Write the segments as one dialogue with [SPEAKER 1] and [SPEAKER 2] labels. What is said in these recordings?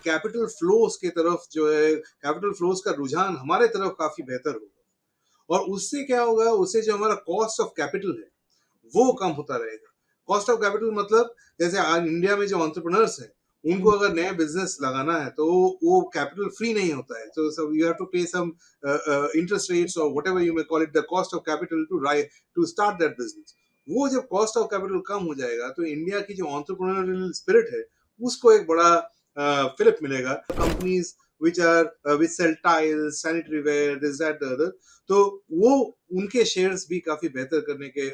[SPEAKER 1] Capital flows की तरफ जो है, कैपिटल फ्लोज का रुझान हमारे तरफ काफी बेहतर होगा, और उससे क्या होगा, उससे जो हमारा कॉस्ट ऑफ कैपिटल है वो कम होता रहेगा। कॉस्ट ऑफ कैपिटल मतलब जैसे आज इंडिया में जो एंटरप्रेन्योर्स हैं, उनको अगर नया बिजनेस लगाना है तो वो कैपिटल फ्री नहीं होता है, so you have to pay some interest rates or whatever you may call it, the cost of capital to start that business. वो जब कॉस्ट ऑफ कैपिटल कम हो जाएगा तो इंडिया की जो एंटरप्रेन्योरियल स्पिरिट है उसको एक बड़ा फिलिप मिलेगा। Companies which sell tiles, sanitary ware, this that the other, तो वो उनके शेयर्स भी काफी बेहतर करने के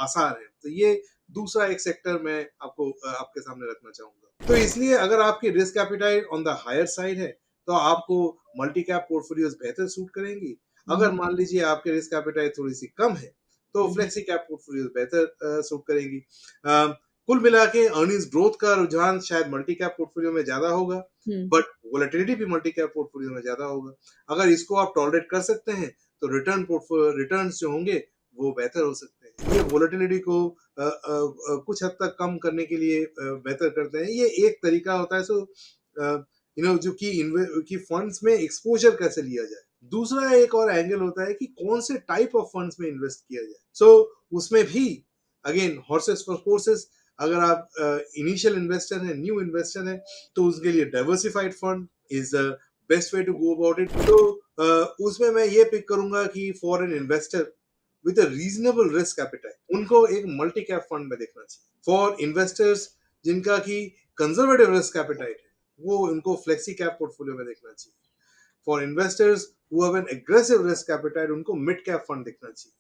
[SPEAKER 1] आसार हैं। तो ये दूसरा एक सेक्टर मैं आपके सामने रखना चाहूंगा। तो इसलिए अगर आपकी risk appetite on the higher side है तो आपको मल्टी कैप पोर्टफोलियोज बेहतर सूट करेंगी। अगर मान लीजिए आपके रिस्क एपिटाइट थोड़ी सी कम है तो फ्लेक्सी कैप पोर्टफोलियोज बेहतर सूट करेंगी। कुल मिला के अर्निंग्स ग्रोथ का रुझान शायद मल्टी कैप पोर्टफोलियो में ज्यादा होगा, बट वोलेटिलिटी भी मल्टी कैप पोर्टफोलियो में ज्यादा होगा। अगर इसको आप टॉलरेट कर सकते हैं तो रिटर्न्स जो होंगे वो बेहतर हो सकते हैं। ये वोलेटिलिटी को कुछ हद तक कम करने के लिए बेहतर करते हैं। ये एक तरीका होता है। सो जो कि फंड्स में एक्सपोजर कैसे लिया जाए। दूसरा एक और एंगल होता है कि कौन से टाइप ऑफ फंड्स में इन्वेस्ट किया जाए। सो उसमें भी अगेन हॉर्सेस फॉर कोर्सेस, अगर आप इनिशियल इन्वेस्टर हैं, न्यू इन्वेस्टर हैं, तो उसके लिए diversified fund is the best way to go about it. तो उसमें मैं ये पिक करूंगा कि for an investor with a reasonable risk appetite उनको एक मल्टी कैप फंड में देखना चाहिए। फॉर इन्वेस्टर्स जिनका की कंजर्वेटिव रिस्क एपेटाइट है वो उनको फ्लेक्सी कैप पोर्टफोलियो में देखना चाहिए। For investors who have an aggressive risk appetite उनको मिड कैप फंड देखना चाहिए।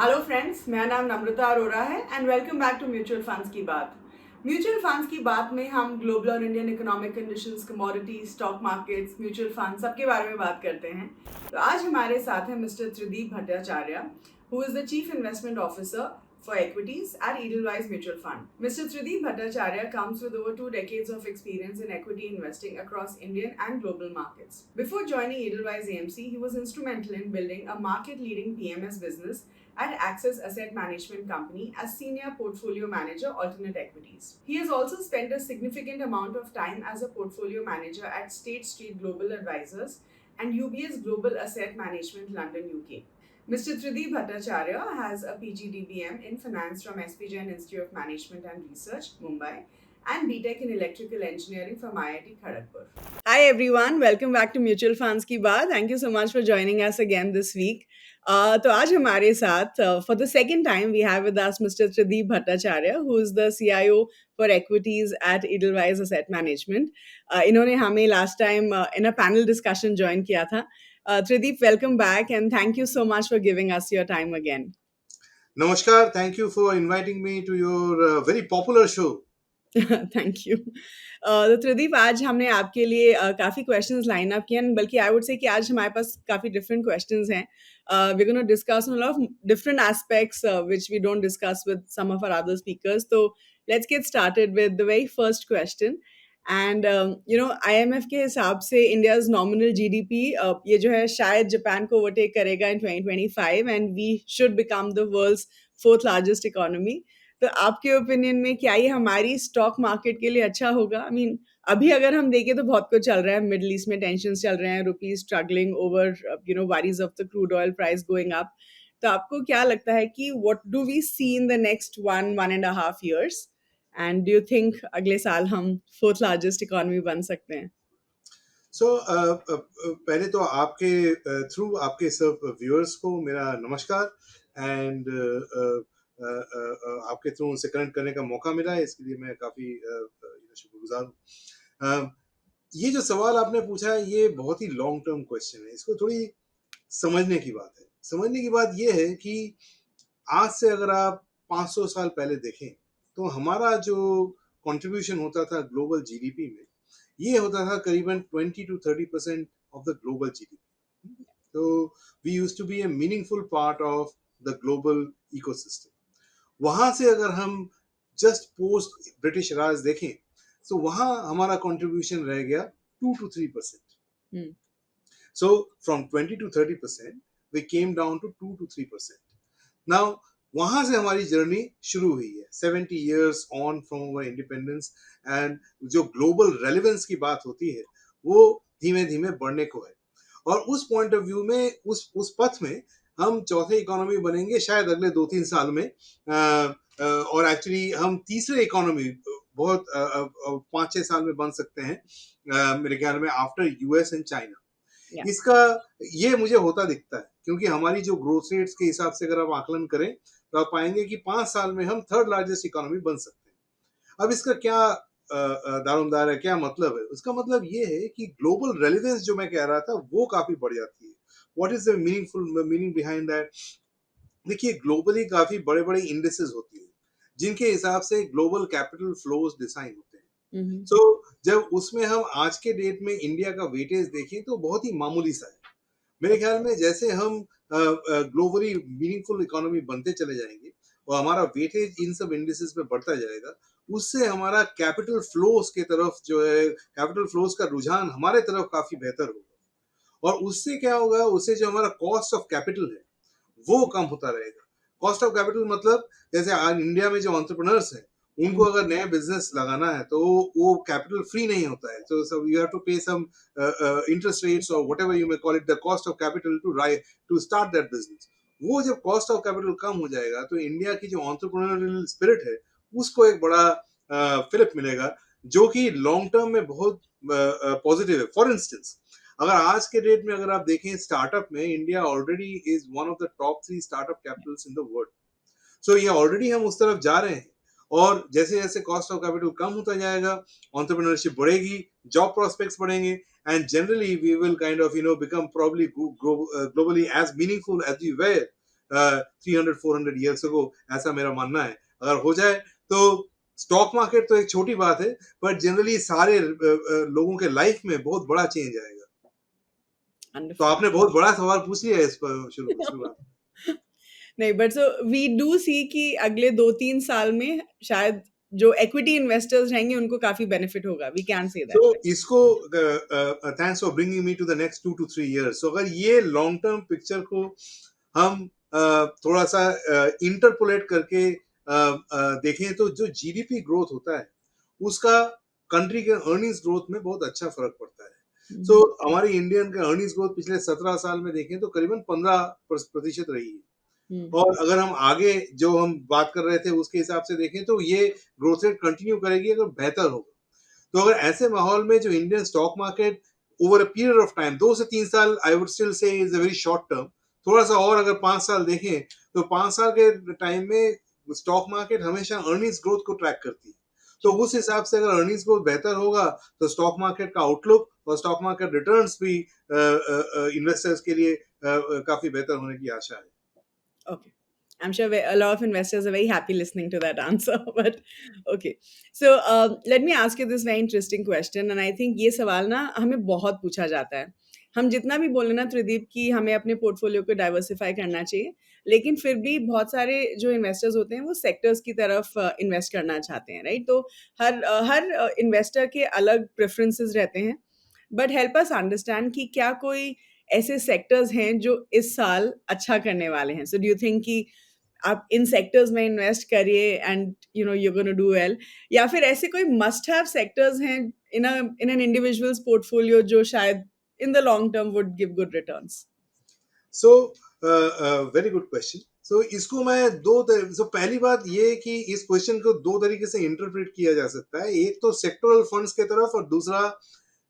[SPEAKER 2] हेलो फ्रेंड्स, मेरा नाम नम्रता अरोरा है and welcome back to mutual funds की बात। म्यूचुअल फंड्स की बात में हम ग्लोबल और Indian economic conditions, commodities, stock markets, mutual fund सबके बारे में बात करते हैं। तो आज हमारे साथ है mister Tridip Bhattacharya, who is the chief investment officer for equities at Edelweiss Mutual Fund. Mr. Trideep Bhattacharya comes with over 2 decades of experience in equity investing across Indian and global markets. Before joining Edelweiss AMC, he was instrumental in building a market-leading PMS business at Axis Asset Management Company as Senior Portfolio Manager, Alternate Equities. He has also spent a significant amount of time as a portfolio manager at State Street Global Advisors and UBS Global Asset Management, London, UK. Mr. Trideep Bhattacharya has a PGDBM in Finance from SP Jain Institute of Management and Research, Mumbai, and BTech in Electrical Engineering from IIT Kharagpur. Hi everyone, welcome back to Mutual Funds की बात. Thank you so much for joining us again this week. तो आज हमारे साथ for the second time we have with us Mr. Trideep Bhattacharya, who is the CIO for Equities at Edelweiss Asset Management. इन्होंने हमें last time in a panel discussion join किया था. Trideep, welcome back and thank you so much for giving us your time again.
[SPEAKER 1] Namaskar, thank you for inviting me to your very popular show.
[SPEAKER 2] Thank you. तो त्रिदीप, आज हमने आपके लिए काफ़ी questions line up किए हैं, बल्कि आई वुड से कि आज हमारे पास काफ़ी डिफरेंट क्वेश्चंस हैं. We're going to discuss on a lot of different aspects which we don't discuss with some of our other speakers. So let's get started with the very first question. And IMF के हिसाब से India's nominal GDP ये जो है शायद Japan को overtake करेगा in 2025 and we should become the world's 4th largest economy. तो आपके ओपिनियन में क्या ये हमारी स्टॉक मार्केट के लिए अच्छा होगा? आई मीन अभी अगर हम देखें तो बहुत कुछ चल रहा है, मिडल ईस्ट में टेंशन चल रहे हैं, rupees struggling over worries of the crude oil price going up. तो आपको क्या लगता है कि what do we see in the next 1.5 years? And do you think अगले साल हम 4th लार्जेस्ट इकोनॉमी बन सकते हैं?
[SPEAKER 1] सो पहले तो आपके थ्रू आपके सब व्यूअर्स को मेरा नमस्कार एंड आपके थ्रू उनसे कनेक्ट करने का मौका मिला है, इसके लिए मैं काफ़ी शुक्रगुजार हूँ। ये जो सवाल आपने पूछा है ये बहुत ही लॉन्ग टर्म क्वेश्चन है, इसको थोड़ी समझने की बात है। समझने की बात ये है कि आज से अगर आप 500 साल पहले देखें तो हमारा जो कंट्रीब्यूशन होता था ग्लोबल जीडीपी में ये होता था करीबन 20 to 30% of the global GDP. तो we used to be a meaningful part of the global ecosystem. वहां से अगर हम जस्ट पोस्ट ब्रिटिश राज देखें तो वहां हमारा कंट्रीब्यूशन रह गया 2 to 3%. So from 20 to 30%, we came down to 2 to 3%. Now वहां से हमारी जर्नी शुरू हुई है 70 years on from our independence. And जो ग्लोबल रेलेवेंस की बात होती है वो धीमे धीमे बढ़ने को है. और उस पॉइंट ऑफ व्यू में उस पथ में हम चौथे इकोनॉमी बनेंगे शायद अगले 2-3 साल में. और एक्चुअली हम तीसरे इकोनॉमी बहुत 5-6 साल में बन सकते हैं मेरे ख्याल में आफ्टर यूएस एंड चाइना. इसका ये मुझे होता दिखता है क्योंकि हमारी जो ग्रोथ रेट्स के हिसाब से अगर आप आकलन करें तो आप पाएंगे कि 5 साल में हम थर्ड लार्जेस्ट इकोनॉमी बन सकते हैं. अब इसका क्या दारोमदार है, क्या मतलब है? उसका मतलब ये है कि ग्लोबल रेलेवेंस जो मैं कह रहा था वो काफी बढ़ जाती है. What is the meaning behind that? देखिए, ग्लोबली काफी बड़े बड़े इंडेक्सेस होती हैं जिनके हिसाब से ग्लोबल कैपिटल फ्लोज डिसाइन होते हैं. सो जब उसमें हम आज के डेट में इंडिया का वेटेज देखें तो बहुत ही मामूली सा है. मेरे ख्याल में जैसे हम ग्लोबली मीनिंगफुल इकोनॉमी बनते चले जाएंगे और हमारा वेटेज इन सब इंडिसेस में बढ़ता जाएगा, उससे हमारा कैपिटल फ्लोज के तरफ जो है, कैपिटल फ्लोज का रुझान हमारे तरफ काफी बेहतर होगा. और उससे क्या होगा, उससे जो हमारा कॉस्ट ऑफ कैपिटल है वो कम होता रहेगा. कॉस्ट ऑफ कैपिटल मतलब जैसे आज इंडिया में जो एंटरप्रेन्योर्स हैं उनको अगर नया बिजनेस लगाना है तो वो कैपिटल फ्री नहीं होता है. so you have to pay some interest rates or whatever you may call it, the cost of capital to start that business. वो जब कॉस्ट ऑफ कैपिटल कम हो जाएगा तो इंडिया की जो एंटरप्रेन्योरियल स्पिरिट है उसको एक बड़ा फिलिप मिलेगा जो कि लॉन्ग टर्म में बहुत पॉजिटिव है. फॉर इंस्टेंस, अगर आज के डेट में अगर आप देखें स्टार्टअप में, India already is one of the top 3 startup capitals in the world. So ये ऑलरेडी हम उस तरफ जा रहे हैं. और जैसे जैसे कॉस्ट ऑफ कैपिटल कम होता जाएगा, एंटरप्रेन्योरशिप बढ़ेगी, जॉब प्रोस्पेक्ट्स बढ़ेंगे, and generally we will kind of become probably globally as meaningful as we were 300-400 years ago. ऐसा मेरा मानना है. अगर हो जाए तो स्टॉक मार्केट तो एक छोटी बात है, पर जनरली सारे लोगों के लाइफ में बहुत बड़ा चेंज आएगा. तो आपने बहुत बड़ा सवाल पूछ लिया इस पर शुरुआत.
[SPEAKER 2] नहीं, but so we do see कि अगले 2-3 साल में शायद जो इक्विटी इन्वेस्टर्स रहेंगे उनको काफी बेनिफिट होगा. We can say that.
[SPEAKER 1] तो इसको thanks for bringing me to the next 2 to 3 years. So अगर ये लॉन्ग टर्म पिक्चर को हम थोड़ा सा इंटरपोलेट करके देखें तो जो जीडीपी ग्रोथ होता है उसका कंट्री के अर्निंग्स ग्रोथ में बहुत अच्छा फर्क पड़ता है. सो हमारी इंडियन का अर्निंग्स ग्रोथ पिछले 17 साल में देखें तो करीबन 15% रही है. और अगर हम आगे जो हम बात कर रहे थे उसके हिसाब से देखें तो ये ग्रोथ रेट कंटिन्यू करेगी अगर बेहतर होगा. तो अगर ऐसे माहौल में जो Indian stock market over a period of time 2 से 3 साल, I would still say is a very short term, थोड़ा सा और अगर 5 साल देखें तो 5 साल के टाइम में स्टॉक मार्केट हमेशा अर्निंग्स ग्रोथ को ट्रैक करती है. तो उस हिसाब से अगर अर्निंग्स ग्रोथ बेहतर होगा तो स्टॉक मार्केट का आउटलुक और स्टॉक मार्केट रिटर्न्स भी इन्वेस्टर्स के लिए काफी बेहतर होने की आशा है.
[SPEAKER 2] Okay. I'm sure a lot of investors are very happy listening to that answer. But okay. So let me ask you this very interesting question. And I think ये सवाल ना हमें बहुत पूछा जाता है. हम जितना भी बोले ना त्रिदीप कि हमें अपने पोर्टफोलियो को डाइवर्सिफाई करना चाहिए, लेकिन फिर भी बहुत सारे जो इन्वेस्टर्स होते हैं वो सेक्टर्स की तरफ इन्वेस्ट करना चाहते हैं, राइट? तो हर इन्वेस्टर के अलग प्रेफरेंसेस रहते हैं. बट हेल्प अस अंडरस्टैंड कि क्या कोई ऐसे सेक्टर्स हैं जो इस साल अच्छा करने वाले हैं. सो डू यू थिंक कि आप इन सेक्टर्स में इन्वेस्ट करिए and you are gonna do well, या फिर ऐसे कोई मस्ट हैव सेक्टर्स हैं इन एन इंडिविजुअल्स पोर्टफोलियो जो शायद in the long term would give good returns?
[SPEAKER 1] So very good question. So इसको मैं पहली बात ये कि इस क्वेश्चन को 2 तरीके से इंटरप्रेट किया जा सकता है. एक तो सेक्टरल फंड्स के तरफ और दूसरा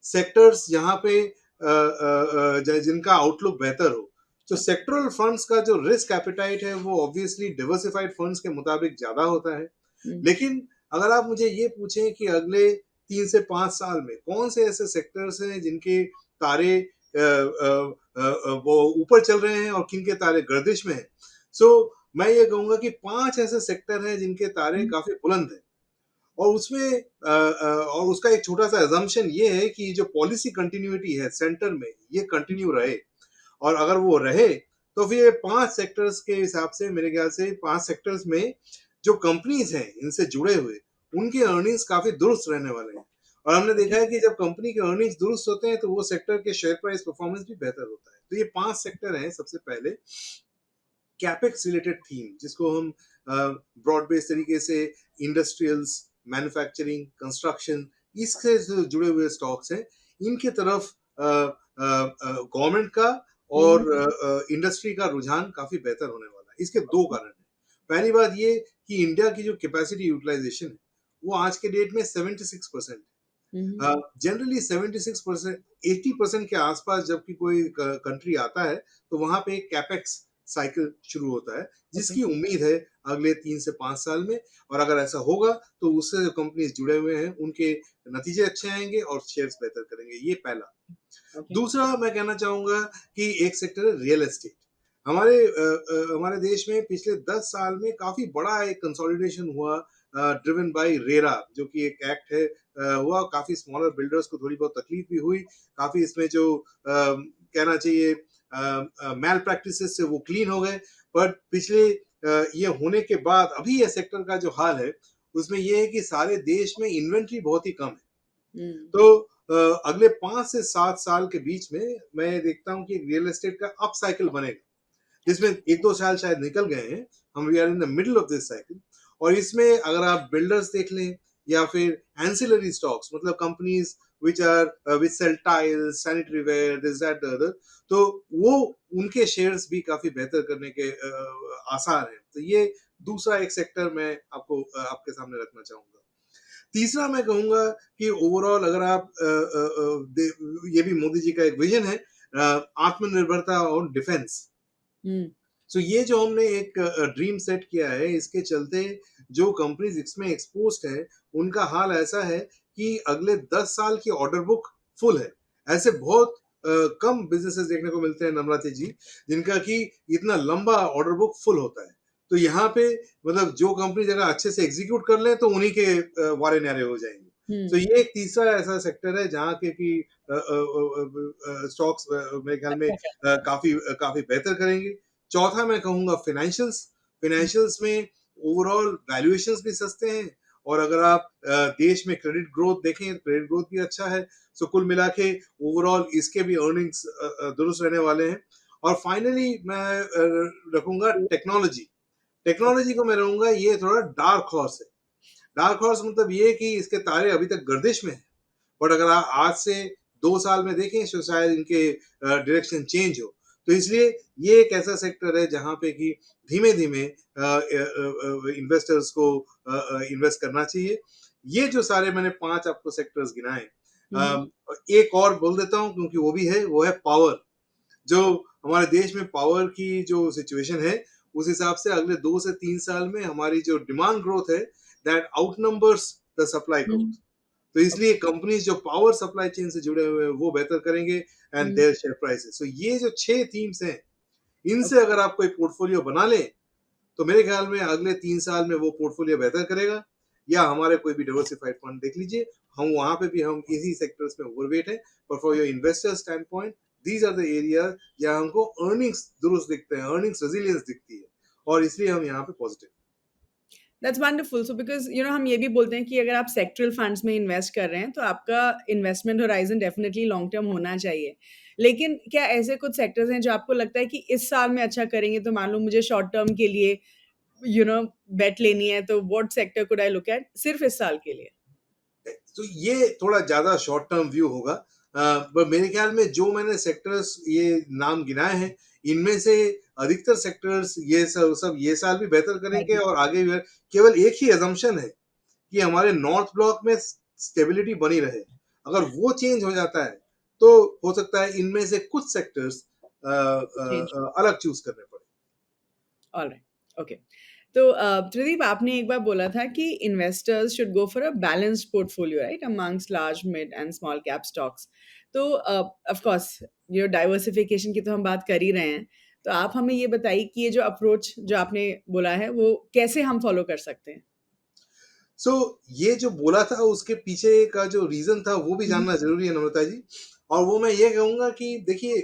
[SPEAKER 1] सेक्टर्स जहां पे जिनका आउटलुक बेहतर हो. तो सेक्टरल फंड्स का जो रिस्क एपेटाइट है वो ऑब्वियसली डाइवर्सिफाइड फंड्स के मुताबिक ज्यादा होता है. लेकिन अगर आप मुझे ये पूछें कि अगले 3 से 5 साल में कौन से ऐसे सेक्टर्स हैं जिनके तारे वो ऊपर चल रहे हैं और किनके तारे गर्दिश में हैं, सो मैं ये कहूंगा कि 5 ऐसे सेक्टर हैं जिनके तारे काफी बुलंद हैं. और उसमें और उसका एक छोटा सा अजम्पशन ये है कि जो पॉलिसी कंटिन्यूटी है सेंटर में ये कंटिन्यू रहे. और अगर वो रहे तो फिर 5 सेक्टर्स के हिसाब से मेरे ख्याल से 5 सेक्टर्स में जो कंपनीज हैं इनसे जुड़े हुए उनके अर्निंग्स काफी दुरुस्त रहने वाले हैं. और हमने देखा
[SPEAKER 2] ओके।
[SPEAKER 1] है कि जब कंपनी के अर्निंग्स दुरुस्त होते हैं तो वो सेक्टर के शेयर प्राइस परफॉर्मेंस भी बेहतर होता है। तो ये 5 सेक्टर हैं। सबसे पहले कैपेक्स रिलेटेड थीम, जिसको हम ब्रॉड बेस्ड तरीके से इंडस्ट्रियल्स, मैन्युफैक्चरिंग, कंस्ट्रक्शन, इससे जो जुड़े हुए स्टॉक्स हैं, इनके तरफ गवर्नमेंट का
[SPEAKER 2] हम्म।
[SPEAKER 1] और इंडस्ट्री का रुझान काफी बेहतर होने वाला है। इसके दो कारण हैं। पहली बात ये कि इंडिया की जो कैपेसिटी यूटिलाइजेशन है वो आज के डेट में 76%
[SPEAKER 2] हम्म।
[SPEAKER 1] है। जनरली 76%, 80% के आसपास जबकि कोई कंट्री आता है तो वहां पे एक कैपेक्स साइकिल शुरू होता है,
[SPEAKER 2] ओके।
[SPEAKER 1] जिसकी उम्मीद है अगले 3 से 5 साल में। और अगर ऐसा होगा तो उससे जो कंपनीज जुड़े हुए हैं उनके नतीजे अच्छे आएंगे और शेयर्स बेहतर करेंगे। ये पहला।
[SPEAKER 2] ओके।
[SPEAKER 1] दूसरा मैं कहना चाहूंगा कि एक सेक्टर है रियल एस्टेट। हमारे देश में पिछले 10 साल में काफी बड़ा एक कंसोलिडेशन हुआ, ड्रिवन बाय रेरा, जो कि एक एक्ट है, हुआ। काफी स्मॉलर बिल्डर्स को थोड़ी बहुत तकलीफ भी हुई। काफी इसमें जो कहना चाहिए मैल प्रैक्टिसेस से वो क्लीन हो गए। पर पिछले ये होने के बाद अभी ये सेक्टर का जो हाल है उसमें ये है कि सारे देश में इन्वेंट्री बहुत ही कम है।
[SPEAKER 2] हम्म।
[SPEAKER 1] तो अगले 5 से 7 साल के बीच में मैं देखता हूँ कि रियल एस्टेट का अप साइकिल बनेगा, जिसमें 1-2 साल शायद निकल गए हैं। हम we are in the middle of this cycle. और इसमें अगर आप बिल्डर्स देख लें या फिर एंसिलरी स्टॉक्स, मतलब companies which are which sell tiles, sanitary ware, this that the other, तो वो उनके शेयर्स भी काफी बेहतर करने के आसार हैं। तो ये दूसरा एक सेक्टर मैं आपके सामने रखना चाहूंगा। तीसरा मैं कहूंगा कि ओवरऑल अगर आप ये भी मोदी जी का एक विजन है, आत्मनिर्भरता और डिफेंस।
[SPEAKER 2] हम्म।
[SPEAKER 1] सो ये जो हमने एक ड्रीम सेट किया है, इसके चलते जो कंपनीज इसमें एक्सपोज्ड है उनका हाल ऐसा है कि अगले 10 साल की ऑर्डर बुक फुल है। ऐसे बहुत कम बिजनेसेस देखने को मिलते हैं नम्रता जी, जिनका कि इतना लंबा ऑर्डर बुक फुल होता है। तो यहाँ पे मतलब जो कंपनी अगर अच्छे से एग्जीक्यूट कर ले तो उन्हीं के वारे न्यारे हो जाएंगे। तो
[SPEAKER 2] हम्म।
[SPEAKER 1] ये एक तीसरा ऐसा सेक्टर है जहाँ के कि स्टॉक्स मेरे ख्याल में
[SPEAKER 2] अच्छा अच्छा।
[SPEAKER 1] काफी काफी बेहतर करेंगे। चौथा मैं कहूंगा फाइनेंशियल्स। फाइनेंशियल्स में ओवरऑल वैल्यूएशंस भी सस्ते हैं, और अगर आप देश में क्रेडिट ग्रोथ देखें तो क्रेडिट ग्रोथ भी अच्छा है। सो कुल मिला के ओवरऑल इसके भी अर्निंग्स दुरुस्त रहने वाले हैं। और फाइनली मैं रखूंगा टेक्नोलॉजी। टेक्नोलॉजी को मैं रहूंगा, ये थोड़ा डार्क हॉर्स है। डार्क हॉर्स मतलब ये कि इसके तारे अभी तक गर्दिश में है, बट अगर आप आज से 2 साल में देखें तो शायद इनके डायरेक्शन चेंज हो। तो इसलिए ये एक ऐसा सेक्टर है जहां पे कि धीमे धीमे इन्वेस्टर्स को इन्वेस्ट करना चाहिए। ये जो सारे मैंने 5 आपको सेक्टर्स गिनाए,
[SPEAKER 2] हम्म।
[SPEAKER 1] एक और बोल देता हूँ क्योंकि वो भी है, वो है पावर। जो हमारे देश में पावर की जो सिचुएशन है, उस हिसाब से अगले 2 से 3 साल में हमारी जो डिमांड ग्रोथ है that outnumbers the supply
[SPEAKER 2] hmm.
[SPEAKER 1] Growth. तो इसलिए कंपनीज जो पावर सप्लाई चेन से जुड़े हुए हैं वो बेहतर करेंगे and
[SPEAKER 2] hmm.
[SPEAKER 1] Their share prices. So ये जो 6 थीम्स हैं, इनसे
[SPEAKER 2] ओके।
[SPEAKER 1] अगर आप कोई पोर्टफोलियो बना लें तो मेरे ख्याल में अगले 3 साल में वो पोर्टफोलियो बेहतर करेगा। या हमारे कोई भी डाइवर्सिफाइड फंड देख लीजिए, हम वहां पे भी हम इसी सेक्टर्स में ओवरवेट है। पर for your investor stand point, these are the area जहां हमको अर्निंग्स दुरुस्त दिखते हैं, अर्निंग्स रेजिलियंस दिखती है, और इसलिए हम यहाँ पे positive.
[SPEAKER 2] That's wonderful. So because हम ये भी बोलते हैं कि अगर आप सेक्टरल फंड्स में इन्वेस्ट कर रहे हैं तो आपका investment horizon definitely long term होना चाहिए। लेकिन क्या ऐसे कुछ सेक्टर्स हैं जो आपको लगता है कि इस साल में अच्छा करेंगे, तो मान लो मुझे शॉर्ट टर्म के लिए यू नो बेट लेनी है, तो what sector could I look at सिर्फ इस साल के लिए?
[SPEAKER 1] तो ये थोड़ा ज्यादा शॉर्ट टर्म व्यू होगा। पर मेरे ख्याल में जो मैंने सेक्टर्स ये नाम गिनाए हैं, इनमें से अधिकतर सेक्टर्स ये सब सब ये साल भी बेहतर करेंगे और आगे भी। केवल एक ही एजम्पशन है कि हमारे नॉर्थ ब्लॉक में स्टेबिलिटी बनी रहे। अगर वो चेंज हो जाता है तो हो सकता है इनमें से कुछ सेक्टर्स
[SPEAKER 2] चेंज।
[SPEAKER 1] अलग चूज करने पड़े।
[SPEAKER 2] Alright, okay. तो प्रदीप, आपने एक बार बोला था कि investors should go for a balanced portfolio right amongst large mid and small cap stocks. तो ऑफ कोर्स ये डाइवर्सिफिकेशन की तो हम बात कर ही रहे हैं। तो आप हमें ये बताइए कि ये जो अप्रोच जो आपने बोला है वो कैसे हम फॉलो कर सकते हैं?
[SPEAKER 1] सो ये जो बोला था उसके पीछे का जो रीजन था वो भी
[SPEAKER 2] हम्म।
[SPEAKER 1] जानना जरूरी है नम्रता जी। और वो मैं ये कहूंगा कि देखिए,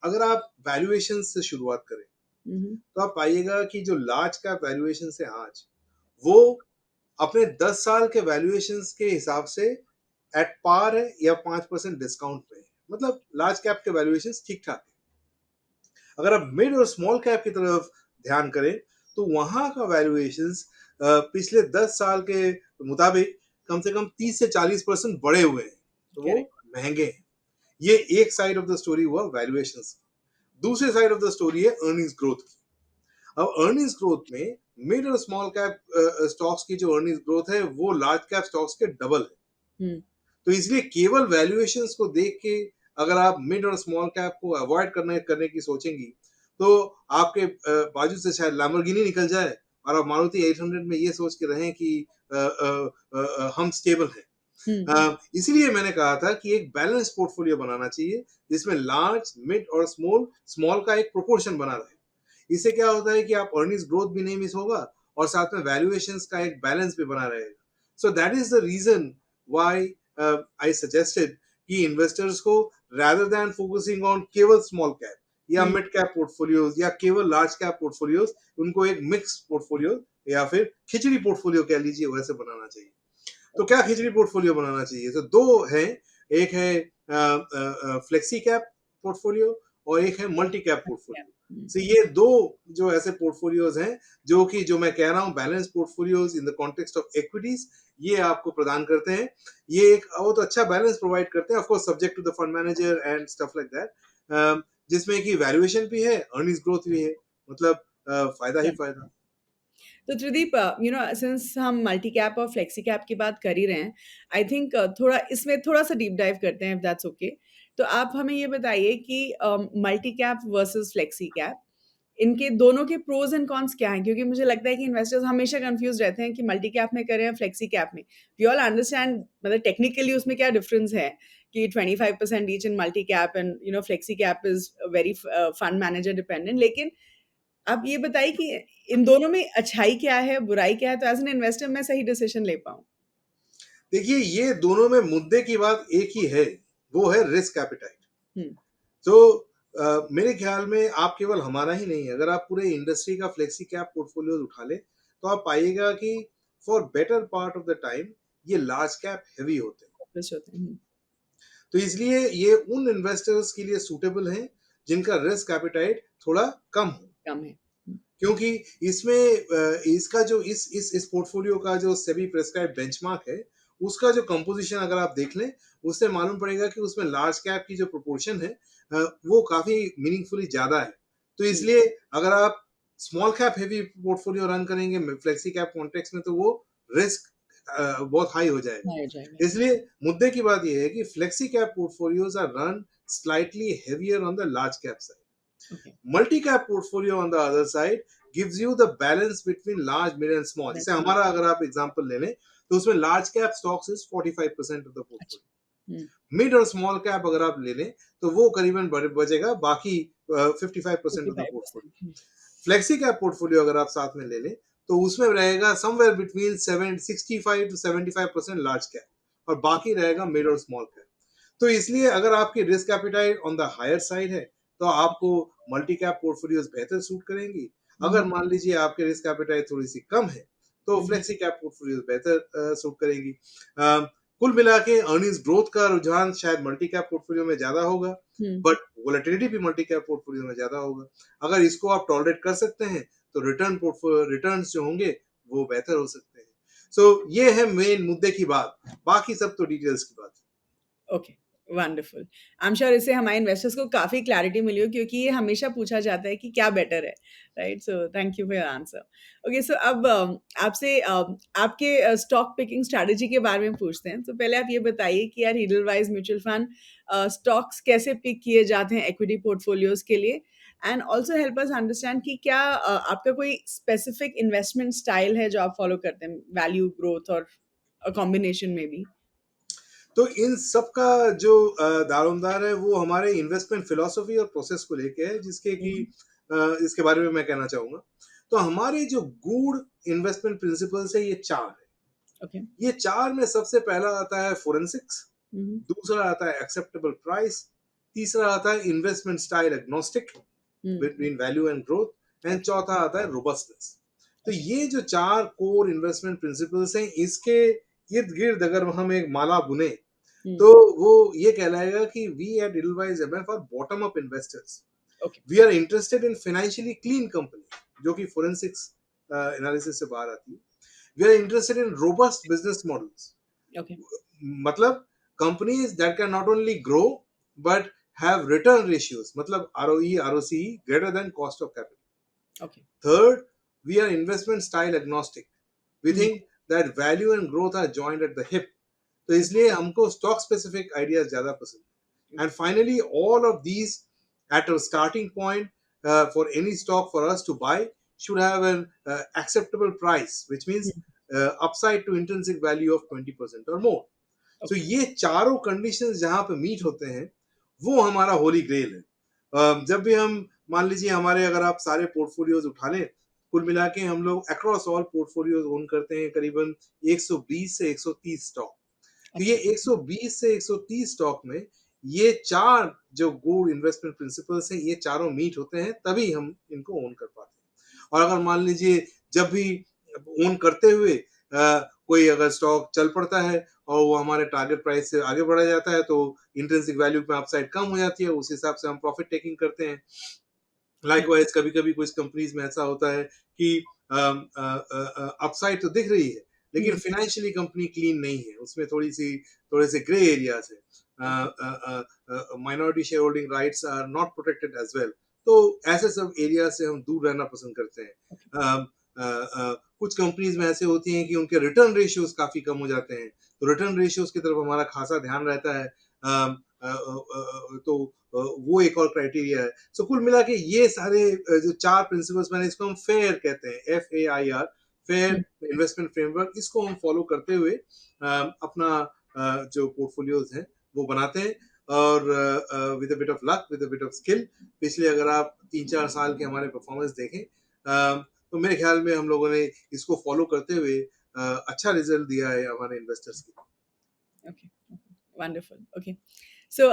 [SPEAKER 1] अगर आप वैल्यूएशन से शुरुआत करें
[SPEAKER 2] हम्म।
[SPEAKER 1] तो आप पाइएगा कि जो लार्ज कैप वैल्यूएशन है आज, वो अपने 10 साल के वैल्यूएशंस के हिसाब से एट पार है या 5% डिस्काउंट पे है, मतलब लार्ज कैप के वैल्यूएशन ठीक ठाक है। अगर आप मिड और स्मॉल कैप की तरफ ध्यान करें तो वहां का वैल्यूएशंस पिछले 10 साल के मुताबिक कम से कम 30 से 40% बढ़े हुए हैं, तो वो
[SPEAKER 2] करेक्ट।
[SPEAKER 1] महंगे हैं। ये एक साइड ऑफ द स्टोरी हुआ वैल्यूएशंस। दूसरी साइड ऑफ द स्टोरी है अर्निंग्स ग्रोथ की। अब अर्निंग्स ग्रोथ में मिड और स्मॉल कैप स्टॉक्स की जो अर्निंग्स ग्रोथ है वो लार्ज कैप स्टॉक्स के डबल है। तो इसलिए केवल वैल्यूएशंस को देख के अगर आप मिड और स्मॉल कैप को अवॉइड करने की सोचेंगी तो आपके बाजू से शायद लैम्बोर्गिनी निकल जाए और आप मारुति 800 में ये सोच के रहें कि हम स्टेबल हैं। इसीलिए मैंने कहा था कि एक बैलेंस पोर्टफोलियो बनाना चाहिए जिसमें लार्ज मिड और स्मॉल स्मॉल का एक प्रोपोर्शन बना रहे। इससे क्या होता है कि आप अर्निंग्स ग्रोथ भी नहीं मिस होगा और साथ में वैल्यूएशंस का एक बैलेंस भी बना रहेगा। So that is the reason why I suggested कि इन्वेस्टर्स को rather than focusing on केवल स्मॉल कैप या मिड कैप पोर्टफोलियोज या केवल लार्ज कैप पोर्टफोलियोज, उनको एक मिक्स पोर्टफोलियो या फिर खिचड़ी पोर्टफोलियो कह लीजिए वैसे बनाना चाहिए। तो क्या खिचड़ी पोर्टफोलियो बनाना चाहिए? तो दो हैं, एक है फ्लेक्सी कैप पोर्टफोलियो और एक है मल्टी कैप पोर्टफोलियो। तो ये दो जो ऐसे पोर्टफोलियोज हैं जो मैं कह रहा हूँ balance portfolios in the context of equities, ये आपको प्रदान करते हैं। ये एक बहुत अच्छा बैलेंस प्रोवाइड करते हैं, of course subject to the fund manager and stuff like that, जिसमें कि वैल्यूएशन भी है, अर्निंग्स ग्रोथ भी है, मतलब फायदा ही फायदा।
[SPEAKER 2] तो त्रिदीप, सिंस हम मल्टी कैप और फ्लेक्सी कैप की बात कर ही रहे हैं, आई थिंक थोड़ा इसमें थोड़ा सा डीप डाइव करते हैं, इफ दैट्स ओके। तो आप हमें ये बताइए कि multi cap versus flexi cap, इनके दोनों के प्रोज एंड कॉन्स क्या हैं? क्योंकि मुझे लगता है कि इन्वेस्टर्स हमेशा कंफ्यूज रहते हैं कि मल्टी कैप में करें या फ्लेक्सी कैप में। वी ऑल अंडरस्टैंड, मतलब टेक्निकली उसमें क्या डिफरेंस है कि 25% each in multi cap and flexi cap is very fund manager dependent. लेकिन आप ये बताइए कि इन दोनों में अच्छाई क्या है, बुराई क्या है, तो एज़ एन इन्वेस्टर मैं सही डिसीजन ले पाऊँ?
[SPEAKER 1] देखिए, ये दोनों में मुद्दे की बात एक ही है, वो है रिस्क एपेटाइट।
[SPEAKER 2] हुँ,
[SPEAKER 1] तो मेरे ख्याल में आप केवल हमारा ही नहीं, अगर आप पूरे इंडस्ट्री का फ्लेक्सी कैप पोर्टफोलियो उठा लें तो आप पाइएगा कि for better part of the time ये लार्ज कैप हेवी होते हैं।
[SPEAKER 2] फोकस होते हैं।
[SPEAKER 1] तो इसलिए ये उन इन्वेस्टर्स के लिए सूटेबल हैं जिनका रिस्क एपेटाइट थोड़ा कम हो,
[SPEAKER 2] कम है।
[SPEAKER 1] क्योंकि इसमें इसका जो इस पोर्टफोलियो का जो सेबी प्रेस्क्राइब बेंचमार्क है उसका जो कंपोजिशन अगर आप देख लें उससे मालूम पड़ेगा कि उसमें लार्ज कैप की जो प्रोपोर्शन है वो काफी मीनिंगफुली ज्यादा है। तो इसलिए अगर आप small cap heavy portfolio run करेंगे फ्लेक्सी कैप कॉन्टेक्स्ट में तो वो रिस्क बहुत हाई हो जाएगा।
[SPEAKER 2] आ जाएगा।
[SPEAKER 1] इसलिए मुद्दे की बात यह है कि flexi cap portfolios are run slightly heavier on the large cap side.
[SPEAKER 2] Okay,
[SPEAKER 1] Multi-cap portfolio on the other side gives you the balance between large, mid and small. जैसे
[SPEAKER 2] दैट्स
[SPEAKER 1] हमारा अगर आप एग्जांपल ले लें तो उसमें large cap stocks is 45% of the
[SPEAKER 2] अच्छा।
[SPEAKER 1] portfolio.
[SPEAKER 2] हुँ,
[SPEAKER 1] Mid और small cap अगर आप ले लें तो वो करीबन बचेगा बाकी 55% of the
[SPEAKER 2] 55%।
[SPEAKER 1] portfolio. Flexi cap portfolio अगर आप साथ में ले लें तो उसमें रहेगा somewhere between 65 to 75% large cap और बाकी रहेगा mid और small cap. तो इसलिए अगर आपकी risk appetite on the higher side है तो आपको मल्टी कैप पोर्टफोलियोज बेहतर सूट करेंगी। अगर मान लीजिए आपके रिस्क एपिटाइट थोड़ी सी कम है तो फ्लेक्सी कैप पोर्टफोलियोज बेहतर सूट करेंगी। कुल मिला के अर्निंग्स ग्रोथ का रुझान शायद मल्टी कैप पोर्टफोलियो में ज्यादा होगा, बट वोलेटिलिटी भी मल्टी कैप पोर्टफोलियो में ज्यादा होगा। अगर इसको आप टॉलरेट कर सकते हैं तो रिटर्न्स जो होंगे वो बेहतर हो सकते हैं। सो ये है मेन मुद्दे की बात, बाकी सब तो डिटेल्स की बात है।
[SPEAKER 2] Okay, wonderful. I am sure इससे हमारे इन्वेस्टर्स को काफ़ी क्लैरिटी मिली हो, क्योंकि ये हमेशा पूछा जाता है कि क्या बेटर है, right? So thank you for your answer. Okay, so अब आपसे आपके स्टॉक पिकिंग स्ट्रैटेजी के बारे में पूछते हैं। तो पहले आप ये बताइए कि यार ईडलवाइज म्यूचुअल फंड स्टॉक्स कैसे पिक किए जाते हैं इक्विटी पोर्टफोलियोज के लिए? And also help us understand कि क्या आपका कोई स्पेसिफिक इन्वेस्टमेंट स्टाइल है जो आप फॉलो करते हैं, वैल्यू, ग्रोथ और कॉम्बिनेशन में भी?
[SPEAKER 1] तो इन सब का जो दारोमदार है वो हमारे इन्वेस्टमेंट फिलॉसफी और प्रोसेस को लेके है, जिसके कि इसके बारे में मैं कहना चाहूंगा। तो हमारे जो गूढ़ इन्वेस्टमेंट प्रिंसिपल्स है ये चार है।
[SPEAKER 2] ओके।
[SPEAKER 1] ये चार में सबसे पहला आता है फोरेंसिक्स,
[SPEAKER 2] हुँ,
[SPEAKER 1] दूसरा आता है एक्सेप्टेबल प्राइस, तीसरा आता है investment style agnostic
[SPEAKER 2] hmm,
[SPEAKER 1] between value and growth, and चौथा आता है रोबस्टनेस। तो ये जो चार कोर इन्वेस्टमेंट प्रिंसिपल्स हैं इसके इर्द गिर्द अगर हम एक माला बुने तो वो ये कहलाएगा कि we at Edelweiss MF are bottom up investors.
[SPEAKER 2] Okay
[SPEAKER 1] we are interested in financially clean company, जो कि फोरेंसिक्स एनालिसिस से बाहर आती है. We are interested in robust business models,
[SPEAKER 2] okay
[SPEAKER 1] मतलब companies that can not only grow but have return ratios, मतलब ROE ROCE greater than cost of capital.
[SPEAKER 2] Okay
[SPEAKER 1] Third, we are investment style agnostic. We think that value and growth are joined at the hip. तो इसलिए हमको stock specific ideas ज़्यादा पसंद है. And finally, all of these at a starting point for any stock for us to buy should have an acceptable price, which means upside to intrinsic value of 20% or more. तो ये चारों conditions जहां पे meet होते हैं वो हमारा होली ग्रेल है. जब भी हम मान लीजिए हमारे अगर आप सारे पोर्टफोलियोज उठा लें, कुल मिला के हम लोग अक्रॉस ऑल पोर्टफोलियोज ओन करते हैं करीबन 120 से 130 स्टॉक. तो ये 120 से 130 स्टॉक में ये चार जो गुड इन्वेस्टमेंट प्रिंसिपल्स हैं, ये चारों मीट होते हैं, तभी हम इनको ओन कर पाते हैं. और अगर मान लीजिए जब भी ओन करते हुए कोई अगर स्टॉक चल पड़ता है और वो हमारे टारगेट प्राइस से आगे बढ़ा जाता है, तो इंट्रिंसिक वैल्यू में अपसाइड कम हो जाती है, उस हिसाब से हम प्रॉफिट टेकिंग करते हैं. लाइकवाइज कभी कभी कुछ कंपनीज में ऐसा होता है कि अपसाइड तो दिख रही है लेकिन फाइनेंशियली कंपनी क्लीन नहीं है, उसमें थोड़े से ग्रे एरियाज है, minority share holding rights are not protected as well. तो ऐसे सब एरिया से हम दूर रहना पसंद करते हैं. कुछ कंपनीज में ऐसे होती हैं कि उनके रिटर्न रेशियोज काफी कम हो जाते हैं, तो रिटर्न रेशियोज की तरफ हमारा खासा ध्यान रहता है. तो वो एक और क्राइटेरिया है. सो कुल मिला के ये सारे जो चार प्रिंसिपल्स मैंने, इसको हम फेयर कहते हैं, FAIR, फेयर इन्वेस्टमेंट फ्रेमवर्क, इसको हम फॉलो करते हुए अपना जो पोर्टफोलियोज हैं वो बनाते हैं. और with a bit of luck, with a bit of skill, पिछले अगर आप 3-4 साल के हमारे परफॉर्मेंस देखें तो मेरे ख्याल में हम लोगों ने इसको फॉलो करते हुए अच्छा रिजल्ट दिया है हमारे इन्वेस्टर्स की.
[SPEAKER 2] Okay, wonderful. Okay. So,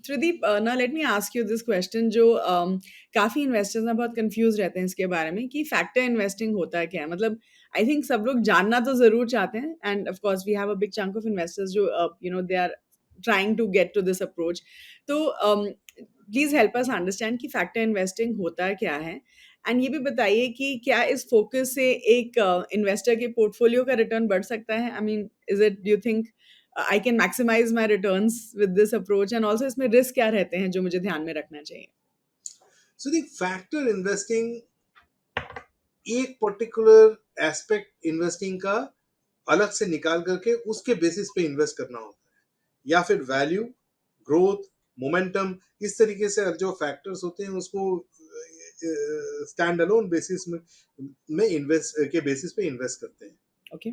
[SPEAKER 2] Trideep, now let me ask you this question जो काफ़ी इन्वेस्टर्स ना बहुत कंफ्यूज रहते हैं इसके बारे में कि फैक्टर इन्वेस्टिंग होता है क्या है. मतलब आई थिंक सब लोग जानना तो ज़रूर चाहते हैं, and of course we have a big chunk of investors जो they are trying to get to this approach. तो प्लीज़ हेल्प अस अंडरस्टैंड कि फैक्टर इन्वेस्टिंग होता क्या है, एंड ये भी बताइए कि क्या इस फोकस से एक इन्वेस्टर के पोर्टफोलियो का रिटर्न बढ़ सकता है. I mean, is it, do you think I can maximize my returns with this approach, and also इसमें risk क्या रहते हैं जो मुझे ध्यान में रखना चाहिए.
[SPEAKER 1] So the factor investing एक पर्टिकुलर एस्पेक्ट इन्वेस्टिंग का अलग से निकाल करके उसके बेसिस पे इन्वेस्ट करना होता है, या फिर वैल्यू, ग्रोथ, मोमेंटम, इस तरीके से जो फैक्टर्स होते हैं उसको स्टैंड अलोन बेसिस में इन्वेस्ट के बेसिस पे इन्वेस्ट करते हैं.
[SPEAKER 2] Okay.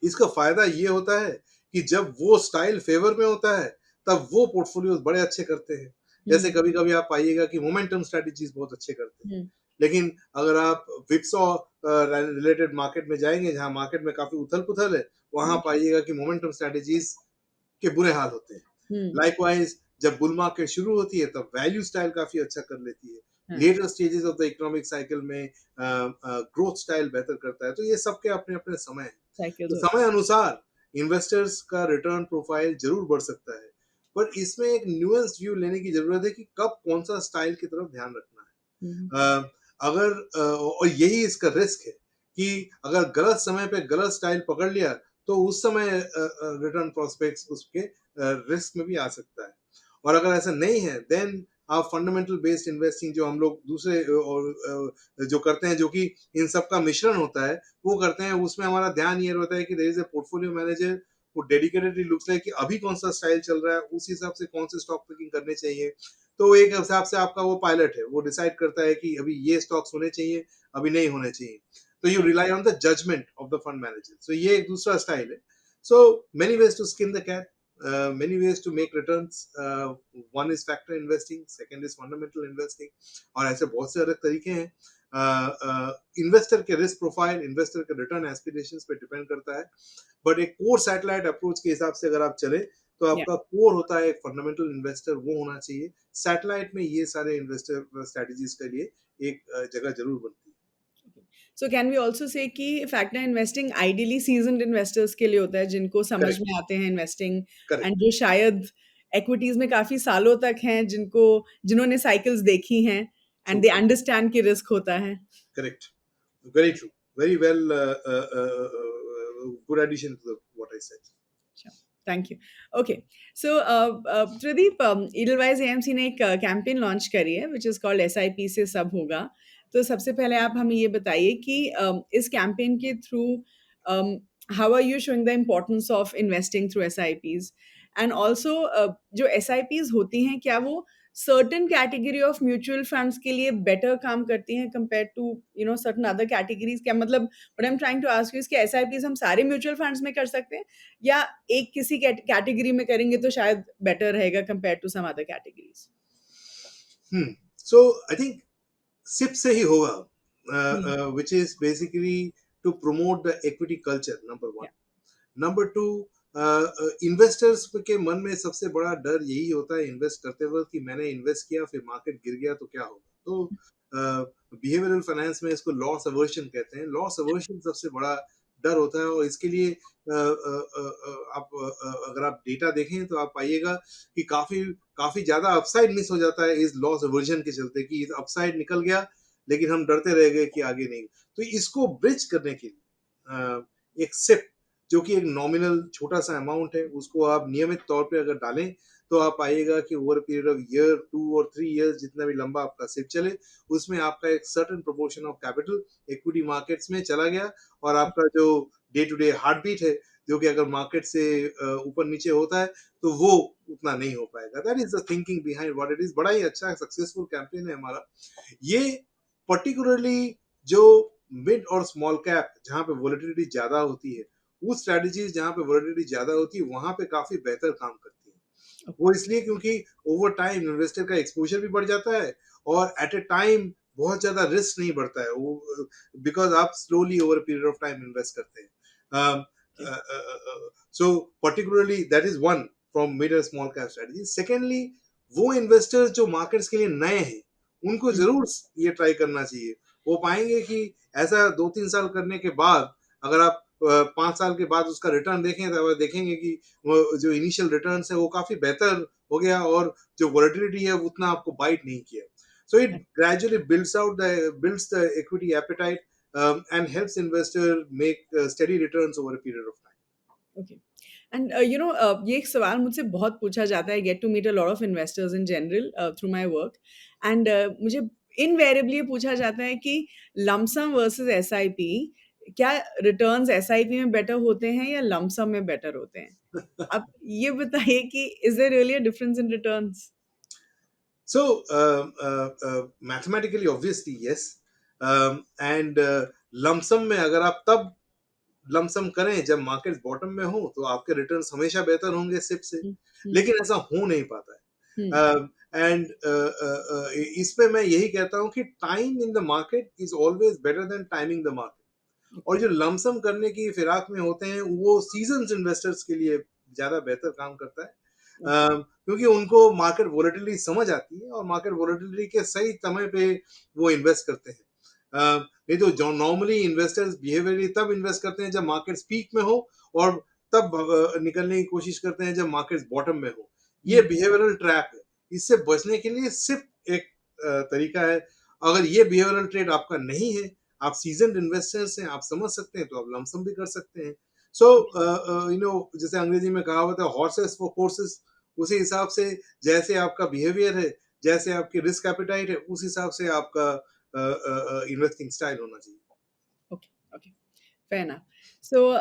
[SPEAKER 1] इसका फायदा ये होता है कि जब वो स्टाइल फेवर में होता है तब वो पोर्टफोलियोज बड़े अच्छे करते हैं. जैसे कभी कभी आप पाइएगा कि मोमेंटम स्ट्रेटजीज बहुत अच्छे करते हैं, लेकिन अगर आप विप्सो रिलेटेड मार्केट में जाएंगे जहां मार्केट में काफी उथल पुथल है, वहां पाइएगा कि मोमेंटम स्ट्रेटजीज के बुरे हाल होते हैं. लाइकवाइज जब बुल मार्केट शुरू होती है तब वैल्यू स्टाइल काफी अच्छा कर लेती है. Later stages of the economic cycle में ग्रोथ स्टाइल बेहतर करता है. तो ये सबके अपने अपने समय है, तो समय अनुसार इन्वेस्टर्स का रिटर्न प्रोफाइल जरूर बढ़ सकता है, पर इसमें एक न्यूएंस्ड व्यू लेने की जरूरत है कि कब कौन सा स्टाइल की तरफ ध्यान रखना है. और यही इसका रिस्क है कि अगर गलत समय पे गलत स्टाइल पकड़ लिया तो उस समय रिटर्न प्रोस्पेक्ट्स उसके रिस्क में भी आ सकता है. और अगर ऐसा नहीं है देन आप फंडामेंटल बेस्ड इन्वेस्टिंग जो हम लोग दूसरे और जो करते हैं, जो कि इन सब का मिश्रण होता है, वो करते हैं. उसमें हमारा ध्यान ये रहता है कि there is a portfolio manager वो डेडिकेटेडली लुक्स लाइक कि अभी कौन सा स्टाइल चल रहा है, उस हिसाब से कौन से स्टॉक पिकिंग करने चाहिए. तो एक हिसाब से आपका वो पायलट है, वो डिसाइड करता है कि अभी ये स्टॉक्स होने चाहिए, अभी नहीं होने चाहिए. तो you rely on the judgement of the fund manager. So ये एक दूसरा स्टाइल है. So many ways to skin the cat, many ways to make returns. One is factor investing, second is fundamental investing, और ऐसे बहुत से अलग तरीके हैं. इन्वेस्टर के रिस्क प्रोफाइल, इन्वेस्टर के रिटर्न एस्पिरेशंस पे डिपेंड करता है. बट एक कोर सैटेलाइट अप्रोच के हिसाब से अगर आप चले तो आपका कोर होता है एक फंडामेंटल इन्वेस्टर, वो होना चाहिए. सैटेलाइट में ये सारे इन्वेस्टर स्ट्रेटजीज के लिए एक जगह जरूर बनती है.
[SPEAKER 2] So can we also say कि factor investing ideally seasoned investors के लिए होता है, जिनको समझ
[SPEAKER 1] करेक्ट,
[SPEAKER 2] में आते हैं इन्वेस्टिंग,
[SPEAKER 1] करेक्ट,
[SPEAKER 2] एंड जो शायद इक्विटीज में काफी सालों तक हैं, जिन्होंने साइकिल्स देखी हैं
[SPEAKER 1] ट्रू,
[SPEAKER 2] एंड दे अंडरस्टैंड कि रिस्क होता है.
[SPEAKER 1] Correct, very true, very well, good addition to what I said.
[SPEAKER 2] Sure. Thank you. Okay. So, Pradeep, Edelweiss AMC ने एक कैंपेन लॉन्च करी है which is called SIP से सब होगा. तो सबसे पहले आप हमें ये बताइए कि इस कैंपेन के through how are you showing the importance of investing through SIPs? And also जो SIPs होती हैं, क्या वो certain category of mutual funds के लिए better काम करती हैं compared to certain other categories? क्या मतलब what I'm trying to ask you is कि SIPs हम सारे mutual funds में कर सकते हैं, या एक किसी कैटेगरी में करेंगे तो शायद बेटर रहेगा compare to some other categories?
[SPEAKER 1] So I think SIP से ही होगा,
[SPEAKER 2] Hmm.
[SPEAKER 1] which is basically to promote the equity culture, number one.
[SPEAKER 2] Yeah.
[SPEAKER 1] Number two, investors के मन में सबसे बड़ा डर यही होता है इन्वेस्ट करते वक्त कि मैंने इन्वेस्ट किया फिर मार्केट गिर गया तो क्या होगा. तो बिहेवियरल फाइनेंस में इसको लॉस अवर्शन कहते हैं. लॉस अवर्शन सबसे बड़ा डर होता है, और इसके लिए आप अगर आप डेटा देखें तो आप पाइएगा कि काफी काफी ज्यादा अपसाइड मिस हो जाता है इस लॉस अवर्जन के चलते, कि अपसाइड निकल गया लेकिन हम डरते रह गए कि आगे नहीं. तो इसको ब्रिज करने के लिए एक सिप, जो कि एक नॉमिनल छोटा सा अमाउंट है, उसको आप नियमित तौर पे अगर डालें तो आप पाइएगा कि ओवर पीरियड ऑफ ईयर 2 और 3 इयर्स, जितना भी लंबा आपका सिप चले, उसमें आपका एक certain proportion of capital equity markets में चला गया, और आपका जो day to day heart beat है, जो कि अगर मार्केट से ऊपर नीचे होता है तो वो उतना नहीं हो पाएगा. That is the thinking behind what it is. बड़ा ही अच्छा सक्सेसफुल कैंपेन है हमारा ये. पर्टिकुलरली जो मिड और स्मॉल कैप, जहाँ पे वोलेटिलिटी ज्यादा होती है, वो स्ट्रेटजीज जहाँ पे वोलेटिलिटी ज्यादा होती है वहां पे काफी बेहतर काम करती है. वो इसलिए क्योंकि ओवर टाइम इन्वेस्टर का एक्सपोजर भी बढ़ जाता है, और एट ए टाइम बहुत ज्यादा रिस्क नहीं बढ़ता है वो, बिकॉज आप slowly over period of time invest करते हैं. So particularly that is one from mid और स्मॉल कैप स्ट्रेटजी. सेकेंडली, वो इन्वेस्टर्स जो मार्केट्स के लिए नए हैं, उनको जरूर ये ट्राई करना चाहिए. वो पाएंगे कि ऐसा 2-3 साल करने के बाद, अगर आप 5 साल के बाद उसका रिटर्न देखें तो आप देखेंगे कि वो जो इनिशियल रिटर्न है वो काफी बेहतर हो गया, और जो वोलेटिलिटी है उतना आपको बाइट नहीं किया. So it gradually builds the equity appetite, and helps investor make steady returns over a period of time.
[SPEAKER 2] Okay. And ये एक सवाल मुझसे बहुत पूछा जाता है, get to meet a lot of investors in general through my work, and मुझे invariably ये पूछा जाता है कि लमसम वर्सेस एसआईपी, क्या रिटर्न्स एसआईपी में बेटर होते हैं या लमसम में बेटर होते हैं? आप ये बताइए कि is there really a difference in returns?
[SPEAKER 1] So, mathematically, obviously, yes. And lump sum में अगर आप तब लमसम करें जब मार्केट बॉटम में हो, तो आपके रिटर्न्स हमेशा बेहतर होंगे सिप से, लेकिन ऐसा हो नहीं पाता है. एंड इस पे मैं यही कहता हूँ कि time in the market is always better than timing the market. और जो लमसम करने की फिराक में होते हैं, वो सीजन्स इन्वेस्टर्स के लिए ज्यादा बेहतर काम करता है, क्योंकि उनको मार्केट वोलेटिलिटी समझ आती है, और मार्केट वोलेटिलिटी के सही समय पे वो इन्वेस्ट करते हैं. नहीं तो जो नॉर्मली इन्वेस्टर्स बिहेवियरली तब इन्वेस्ट करते हैं जब मार्केट पीक में हो, और तब निकलने की कोशिश करते हैं जब मार्केट बॉटम में हो. ये बिहेवियरल ट्रैप है. इससे बचने के लिए सिर्फ एक तरीका है. अगर ये बिहेवियरल ट्रेड आपका नहीं है, आप सीजन्ड इन्वेस्टर्स हैं, आप समझ सकते हैं, तो आप लमसम भी कर सकते हैं. सो जैसे अंग्रेजी में कहावत है, हॉर्सेस फॉर कोर्सेस. उसी हिसाब से जैसे आपका बिहेवियर है, जैसे आपकी रिस्क एपेटाइट है, उस हिसाब से आपका इन्वेस्टिंग स्टाइल होना चाहिए.
[SPEAKER 2] Okay, okay, fair enough. So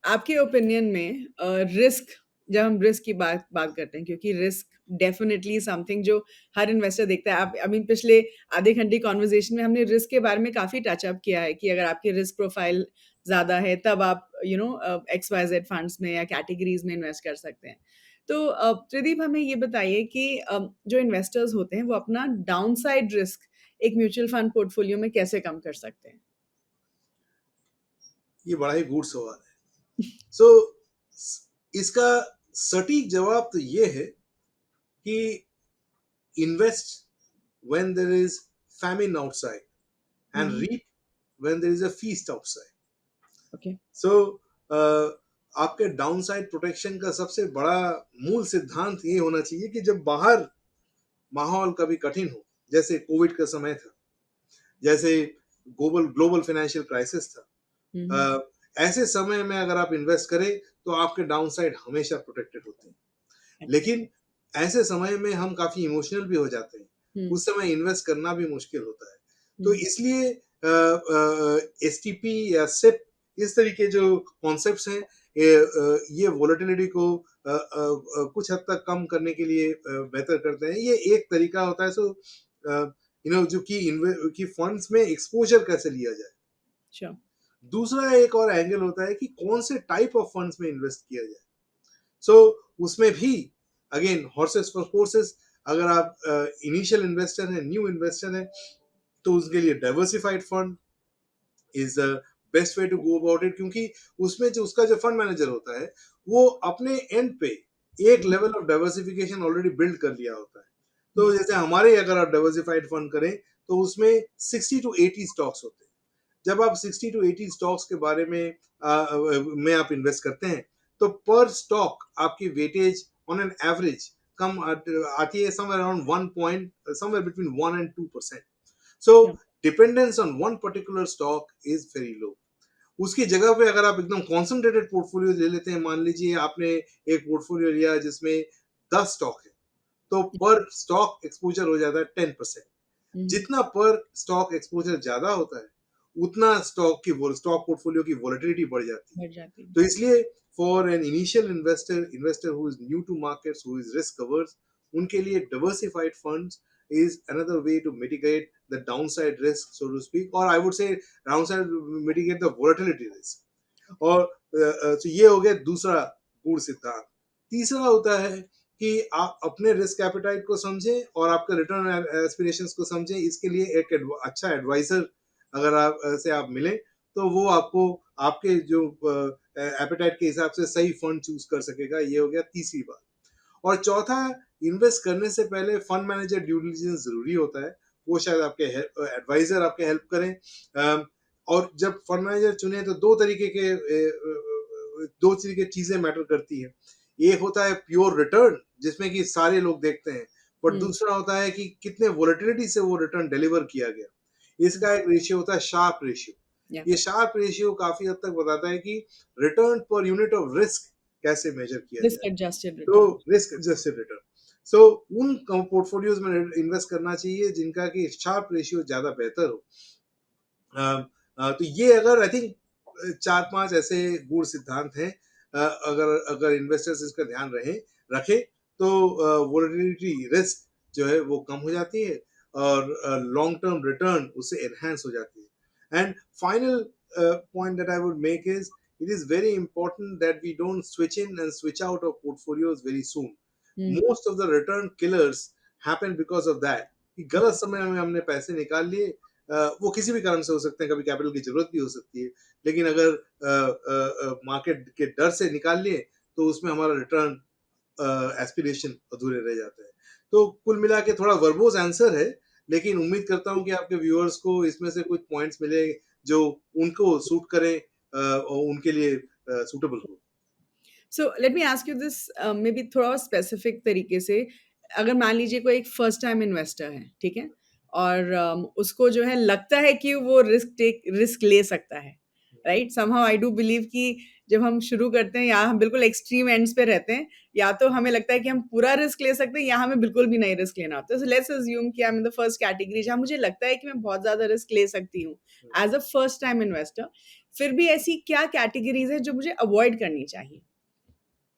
[SPEAKER 2] आपके ओपिनियन में रिस्क, जब हम रिस्क की बात बात करते हैं, क्योंकि रिस्क डेफिनेटली समथिंग जो हर इन्वेस्टर देखता है. आप आई मीन पिछले आधे घंटे कॉन्वर्जेशन में हमने रिस्क के बारे में काफ़ी टच अप किया है कि अगर आपकी रिस्क प्रोफाइल ज़्यादा है तब आप एक्स वाई जेड फंड्स में या कैटेगरीज में इन्वेस्ट कर सकते हैं. तो प्रदीप, हमें ये बताइए कि जो इन्वेस्टर्स होते हैं वो अपना डाउनसाइड रिस्क एक म्यूचुअल फंड पोर्टफोलियो में कैसे कम कर सकते हैं?
[SPEAKER 1] ये बड़ा ही गूढ़ सवाल है. सो इसका सटीक जवाब तो ये है कि invest when there is famine outside, and reap when there is a feast outside.
[SPEAKER 2] Okay.
[SPEAKER 1] So आपके डाउनसाइड प्रोटेक्शन का सबसे बड़ा मूल सिद्धांत ये होना चाहिए कि जब बाहर माहौल कभी कठिन हो, जैसे कोविड का समय था, जैसे ग्लोबल फाइनेंशियल क्राइसिस था, ऐसे समय में अगर आप इन्वेस्ट करें तो आपके डाउनसाइड हमेशा प्रोटेक्टेड होते हैं। लेकिन ऐसे समय में हम काफी इमोशनल भी हो जाते हैं, उस समय इन्वेस्ट करना भी मुश्किल होता है। तो इसलिए एसटीपी या सिप इस तरीके जो कॉन्सेप्ट्स हैं ये वोलेटिलिटी को कुछ हद तक कम करने के लिए बेहतर करते हैं। ये एक तरीका होता है। सो जो कि फंड्स में एक्सपोजर कैसे लिया जाए।
[SPEAKER 2] Sure.
[SPEAKER 1] दूसरा एक और एंगल होता है कि कौन से टाइप ऑफ फंड्स में इन्वेस्ट किया जाए। सो उसमें भी अगेन हॉर्सेस फॉर कोर्सेस, अगर आप इनिशियल इन्वेस्टर हैं, न्यू इन्वेस्टर हैं, तो उसके लिए diversified fund is the best way to go about it, क्योंकि उसमें जो उसका जो फंड मैनेजर होता है वो अपने एंड पे एक level of diversification already build कर लिया होता है। तो जैसे हमारे अगर आप डाइवर्सिफाइड फंड करें तो उसमें 60 to 80 स्टॉक्स होते हैं। जब आप 60 to 80 स्टॉक्स के बारे में आप इन्वेस्ट करते हैं तो पर स्टॉक आपकी वेटेज ऑन एन एवरेज कम आती है somewhere around 1 somewhere between 1 and 2%। So dependence on one particular stock is very low. उसकी जगह पे अगर आप एकदम कॉन्सेंट्रेटेड पोर्टफोलियो ले लेते हैं, मान लीजिए आपने एक पोर्टफोलियो लिया जिसमें 10 स्टॉक है, तो पर स्टॉक एक्सपोजर हो जाता है 10%। जितना पर स्टॉक एक्सपोजर ज्यादा होता है उतना स्टॉक पोर्टफोलियो की वोलेटिलिटी बढ़ जाती है। तो इसलिए for an initial investor who is new to markets, who is risk averse, उनके लिए diversified funds is another way to mitigate the downside risk, so to speak, or I would say downside mitigate the volatility risk. और तो ये हो गया दूसरा गुण सिद्धांत। तीसरा होता है कि आप अपने रिस्क एपेटाइट को समझें और आपके रिटर्न एस्पिरेशंस को समझें। इसके लिए एक अच्छा एडवाइजर अगर आप मिलें तो वो आपको आपके जो एपेटाइट के हिसाब से सही फंड चूज कर सकेगा। ये हो गया तीसरी बात। और चौथा, इन्वेस्ट करने से पहले फंड मैनेजर ड्यू डिलिजेंस जरूरी होता है। वो शायद आपके एडवाइजर आपके हेल्प करें। और जब फंड मैनेजर चुने तो दो तरीके चीजें मैटर करती है। एक होता है प्योर रिटर्न जिसमें कि सारे लोग देखते हैं, बट दूसरा होता है कि कितने वोलेटिलिटी से वो रिटर्न डिलीवर किया गया। इसका एक रेशियो होता है शार्प रेशियो। ये शार्प रेशियो काफी हद तक बताता है कि रिटर्न पर यूनिट ऑफ रिस्क कैसे मेजर किया
[SPEAKER 2] रिस्क
[SPEAKER 1] जाए।
[SPEAKER 2] एडजस्टेड
[SPEAKER 1] तो
[SPEAKER 2] return.
[SPEAKER 1] Risk adjusted return. So उन पोर्टफोलियोज में इन्वेस्ट करना चाहिए जिनका कि शार्प रेशियो ज्यादा बेहतर हो। तो ये अगर आई थिंक 4-5 ऐसे गुण सिद्धांत हैं। अगर इन्वेस्टर्स इसका ध्यान रखें तो वोलेटिलिटी रिस्क जो है वो कम हो जाती है और लॉन्ग टर्म रिटर्न उससे एनहांस हो जाती है। And final point that I would make is it is very important that we don't switch in and switch out of portfolios very soon. Most of the return killers happen because of that कि गलत समय में हमने पैसे निकाल लिए। वो किसी भी कारण से हो सकते हैं, कभी कैपिटल की जरूरत भी हो सकती है, लेकिन अगर मार्केट के डर से निकाल लिए तो उसमें हमारा रिटर्न एस्पिरेशन अधूरे रह जाते हैं। तो कुल मिला के थोड़ा वर्बोस आंसर है, लेकिन उम्मीद करता हूँ कि आपके व्यूअर्स को इसमें से कुछ पॉइंट्स मिले जो उनको सूट करें और उनके लिए सूटेबल हो।
[SPEAKER 2] So let me ask you this may be थोड़ा स्पेसिफिक तरीके से। अगर मान लीजिए कोई एक फर्स्ट टाइम इन्वेस्टर है, ठीक है, और उसको जो है लगता है कि वो रिस्क ले सकता है, right? Somehow I do believe कि जब हम शुरू करते हैं या हम बिल्कुल एक्सट्रीम एंड्स पे रहते हैं, या तो हमें लगता है कि हम पूरा रिस्क ले सकते हैं या हमें बिल्कुल भी नहीं रिस्क लेना होता है। सो लेट्स अज्यूम कि I am in the first category जहाँ मुझे लगता है कि मैं बहुत ज़्यादा रिस्क ले सकती हूँ as a first time investor. फिर भी ऐसी क्या कैटेगरीज है जो मुझे अवॉइड करनी चाहिए?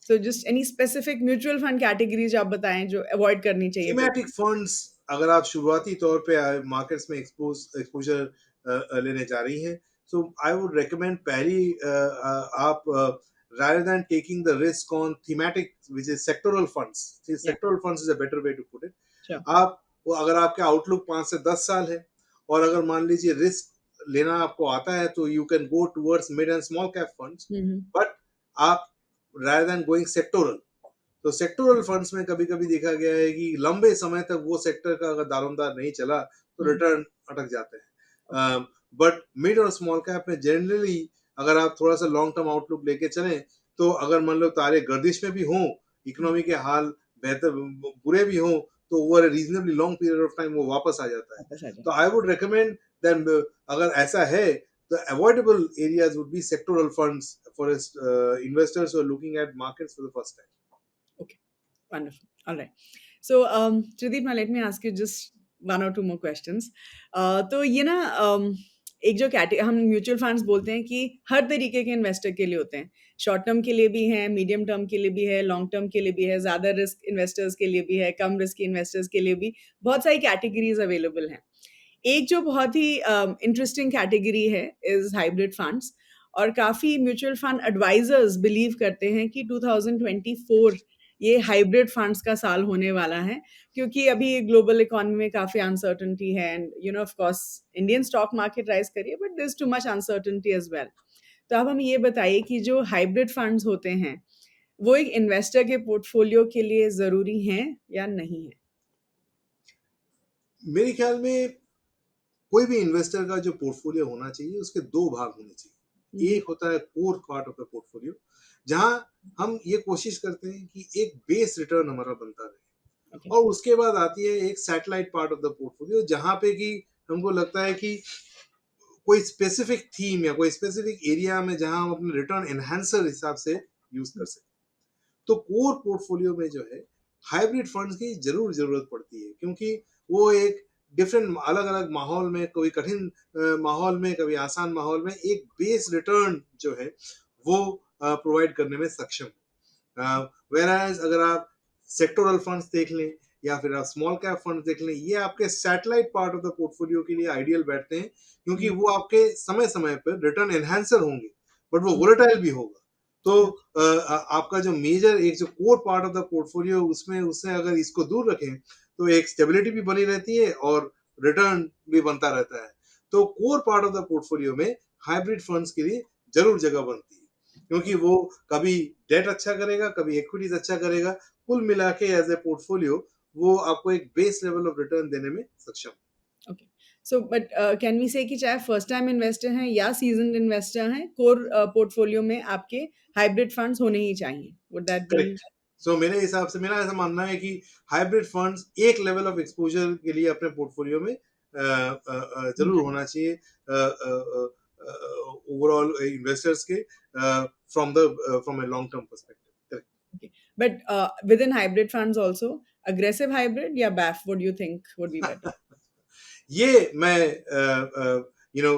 [SPEAKER 2] So just any specific mutual fund categories आप बताएं जो अवॉइड करनी चाहिए।
[SPEAKER 1] थीमेटिक फंड्स अगर आप शुरुआती तौर पे मार्केट्स में एक्सपोजर लेने जा रही हैं, सो आई वुड रेकमेंड पहली आप rather than taking the risk on thematic which is sectoral funds, sectoral funds is a better way to put it.
[SPEAKER 2] Sure.
[SPEAKER 1] आप अगर आपके आउटलुक 5 से 10 साल है और अगर मान लीजिए रिस्क लेना आपको आता है तो you can go towards mid and small cap funds. But आप rather than going sectoral, तो सेक्टोरल फंड्स में कभी कभी देखा गया है कि लंबे समय तक वो सेक्टर का अगर दारोमदार नहीं चला तो रिटर्न अटक जाते हैं। बट मिड और स्मॉल कैप में जनरली अगर आप थोड़ा सा लॉन्ग टर्म आउटलुक लेके चलें, तो अगर मान लो तारे गर्दिश में भी हों, इकोनॉमी के हाल बेहतर बुरे भी हों, तो over reasonably long period of time वो वापस आ जाता है.
[SPEAKER 2] वापस आ
[SPEAKER 1] तो
[SPEAKER 2] जाए.
[SPEAKER 1] आई वुड रिकमेंड दैट अगर ऐसा है, the avoidable areas would be sectoral funds for investors who are looking at markets for the first time.
[SPEAKER 2] Okay, wonderful. All right. So, Trideep, now let me ask you just one or two more questions. तो ये ना एक जो हम mutual funds बोलते हैं कि हर तरीके के इन्वेस्टर के लिए होते हैं. शॉर्ट टर्म के लिए भी है, मीडियम टर्म के लिए भी है, लॉन्ग टर्म के लिए भी है, ज़्यादा रिस्क इन्वेस्टर्स के लिए भी है, कम रिस्क इन्वेस्टर्स के लिए भी बहुत सारी कैटेगरीज अवेलेबल हैं. एक जो बहुत ही इंटरेस्टिंग कैटेगरी है इज हाइब्रिड फंड्स. और काफ़ी म्यूचुअल फंड एडवाइजर्स बिलीव करते हैं कि 2024 ये हाइब्रिड फंड्स का साल होने वाला है, क्योंकि अभी ग्लोबल इकोनॉमी में काफ़ी अनसर्टनिटी है. And you know of course Indian stock market rise करिए, but there is too much uncertainty as well. तो अब हमें ये बताइए कि जो हाइब्रिड फंड्स होते हैं वो एक इन्वेस्टर के पोर्टफोलियो के लिए ज़रूरी हैं या नहीं है?
[SPEAKER 1] मेरे ख्याल में कोई भी इन्वेस्टर का जो पोर्टफोलियो होना चाहिए उसके दो भाग होने चाहिए. एक होता है core part of the portfolio, जहां हम ये कोशिश करते हैं कि एक बेस रिटर्न हमारा बनता रहे.
[SPEAKER 2] Okay.
[SPEAKER 1] और उसके बाद आती है एक satellite part of the portfolio, जहां पे कि हमको लगता है कि कोई स्पेसिफिक थीम या कोई स्पेसिफिक एरिया में जहां हम अपने रिटर्न एनहांसर हिसाब से यूज कर सकें. तो कोर पोर्टफोलियो में जो है हाइब्रिड फंड्स की जरूर जरूरत पड़ती है, क्योंकि वो एक डिफरेंट अलग अलग माहौल में, कभी कठिन माहौल में, कभी आसान माहौल में एक बेस रिटर्न जो है वो प्रोवाइड करने में सक्षम है. वेराज अगर आप सेक्टोरल फंड्स देख लें या फिर आप स्मॉल कैप फंड्स देख लें, ये आपके satellite part of the portfolio के लिए आइडियल बैठते हैं, क्योंकि वो आपके समय समय पर रिटर्न एनहांसर होंगे, बट वो वोलेटाइल भी होगा. तो आपका जो मेजर एक जो core part of the portfolio, उसमें उससे अगर इसको दूर रखें तो एक स्टेबिलिटी भी बनी रहती है और रिटर्न भी बनता रहता है. तो core part of the portfolio में हाइब्रिड फंड्स के लिए जरूर जगह बनती है, क्योंकि वो कभी डेट अच्छा करेगा, कभी इक्विटीज अच्छा करेगा. कुल मिला के एज ए पोर्टफोलियो वो आपको एक बेस लेवल ऑफ रिटर्न देने में सक्षम है.
[SPEAKER 2] Okay. So but can we say कि चाहे फर्स्ट टाइम इन्वेस्टर हैं या सीजन्ड इन्वेस्टर हैं, कोर पोर्टफोलियो में आपके हाइब्रिड फंड्स होने ही चाहिए? Would that be?
[SPEAKER 1] Correct. So मेरे हिसाब से मेरा ऐसा मानना है कि हाइब्रिड फंड्स एक लेवल ऑफ एक्सपोजर के लिए अपने पोर्टफोलियो में जरूर होना चाहिए ओवरऑल इन्वेस्टर्स के, from a long term perspective.
[SPEAKER 2] Okay. But within hybrid funds also, aggressive hybrid या BAF, what do you think would be better?
[SPEAKER 1] ये मैं you know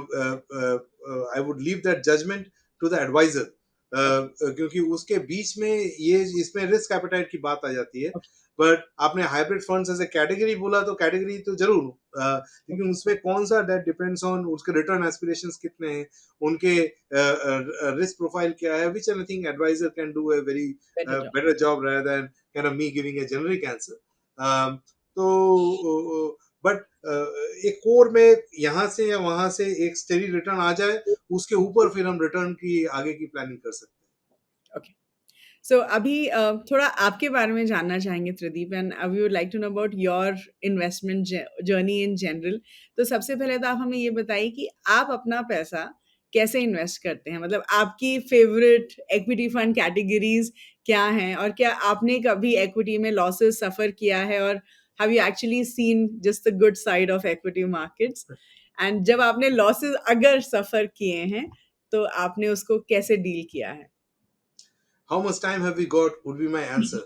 [SPEAKER 1] I would leave that judgement to the adviser, क्योंकि उसके बीच में ये इसमें risk appetite की बात आ जाती है.
[SPEAKER 2] Okay.
[SPEAKER 1] बट आपने hybrid funds as a category बोला, तो कैटेगरी तो जरूर, लेकिन उसमें कौन सा, दैट डिपेंड्स ऑन उसके रिटर्न एस्पिरेशंस कितने हैं, उनके रिस्क प्रोफाइल क्या है, which I think advisor can do a very
[SPEAKER 2] Better job.
[SPEAKER 1] better job rather than kind of me giving a generic answer. तो बट एक कोर में यहाँ से या वहां से एक स्टेडी रिटर्न आ जाए, उसके ऊपर फिर हम रिटर्न की आगे की प्लानिंग कर सकते हैं.
[SPEAKER 2] Okay. So अभी थोड़ा आपके बारे में जानना चाहेंगे Tridip, and we would like to know about your investment journey in general. तो सबसे पहले तो आप हमें ये बताइए कि आप अपना पैसा कैसे इन्वेस्ट करते हैं, मतलब आपकी फेवरेट एक्विटी फंड कैटेगरीज क्या हैं, और क्या आपने कभी एक्विटी में लॉसेस सफ़र किया है, और have you actually seen just the good side of equity markets? And जब आपने लॉसेस अगर सफ़र किए हैं तो आपने उसको कैसे डील किया है?
[SPEAKER 1] How much time have we got would be my answer.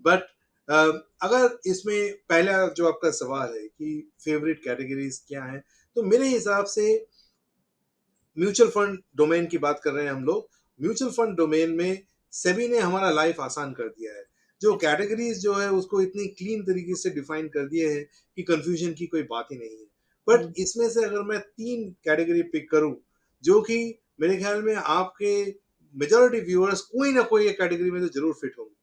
[SPEAKER 1] But अगर इसमें पहला जो आपका सवाल है कि फेवरेट कैटेगरीज क्या हैं, तो मेरे हिसाब से म्यूचुअल फंड डोमेन की बात कर रहे हैं हम लोग. म्यूचुअल फंड डोमेन में सेबी ने हमारा लाइफ आसान कर दिया है. जो कैटेगरीज जो है उसको इतनी क्लीन तरीके से डिफाइन कर दिए हैं कि कंफ्यूजन की कोई बात ही नहीं है. बट इसमें से अगर मैं 3 कैटेगरी पिक करूं, जो कि मेरे ख्याल में आपके मेजॉरिटी व्यूअर्स कोई ना कोई एक कैटेगरी में तो जरूर फिट होंगे.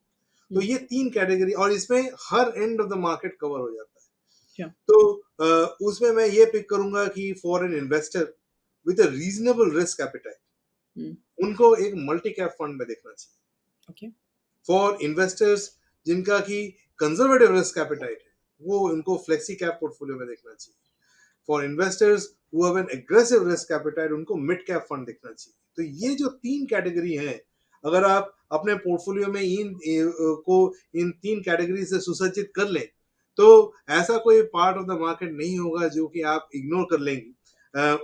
[SPEAKER 1] तो ये 3 कैटेगरी, और इसमें her end of the market cover हो जाता है.
[SPEAKER 2] क्या?
[SPEAKER 1] तो उसमें मैं ये पिक करूंगा कि for an investor with a reasonable risk appetite, उनको एक मल्टी कैप फंड में देखना चाहिए.
[SPEAKER 2] Okay.
[SPEAKER 1] फॉर इन्वेस्टर्स जिनका की कंजर्वेटिव रिस्क एपेटाइट है, वो उनको फ्लेक्सी कैप पोर्टफोलियो में देखना चाहिए. For investors who have an aggressive risk appetite, उनको मिड कैप फंड देखना चाहिए। तो ये जो 3 कैटेगरी हैं, अगर आप अपने पोर्टफोलियो में इन 3 कैटेगरी से सुसज्जित कर लें, तो ऐसा कोई पार्ट ऑफ द मार्केट नहीं होगा जो कि आप इग्नोर कर लेंगे,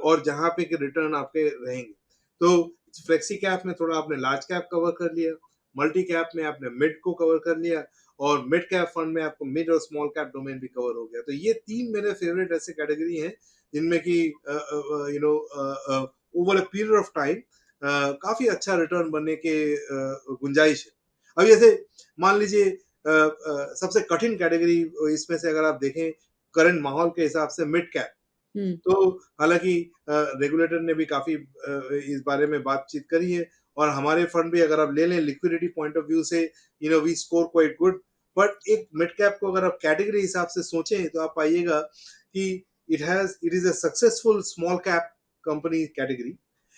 [SPEAKER 1] और जहाँ पे कि रिटर्न आपके रहेंगे। तो फ्लेक्सी कैप में थोड़ा आपने लार्ज कैप कवर कर लिया, मल्टी कैप में आपने मिड को कवर कर लिया, और मिड कैप फंड में आपको मिड और स्मॉल कैप डोमेन भी कवर हो गया। तो ये 3 मेरे फेवरेट ऐसे कैटेगरी हैं जिनमें कि over a period of time काफी अच्छा रिटर्न बनने के गुंजाइश है। अब जैसे मान लीजिए सबसे कठिन कैटेगरी इसमें से अगर आप देखें करंट माहौल के हिसाब से मिड कैप, तो हालांकि रेगुलेटर ने भी काफी इस बारे में बातचीत करी है, और हमारे फंड भी अगर आप ले लें लिक्विडिटी पॉइंट ऑफ व्यू से, we score quite good. But एक मिड कैप को अगर आप कैटेगरी हिसाब से सोचें तो आप पाइएगा कि it is a successful small cap company category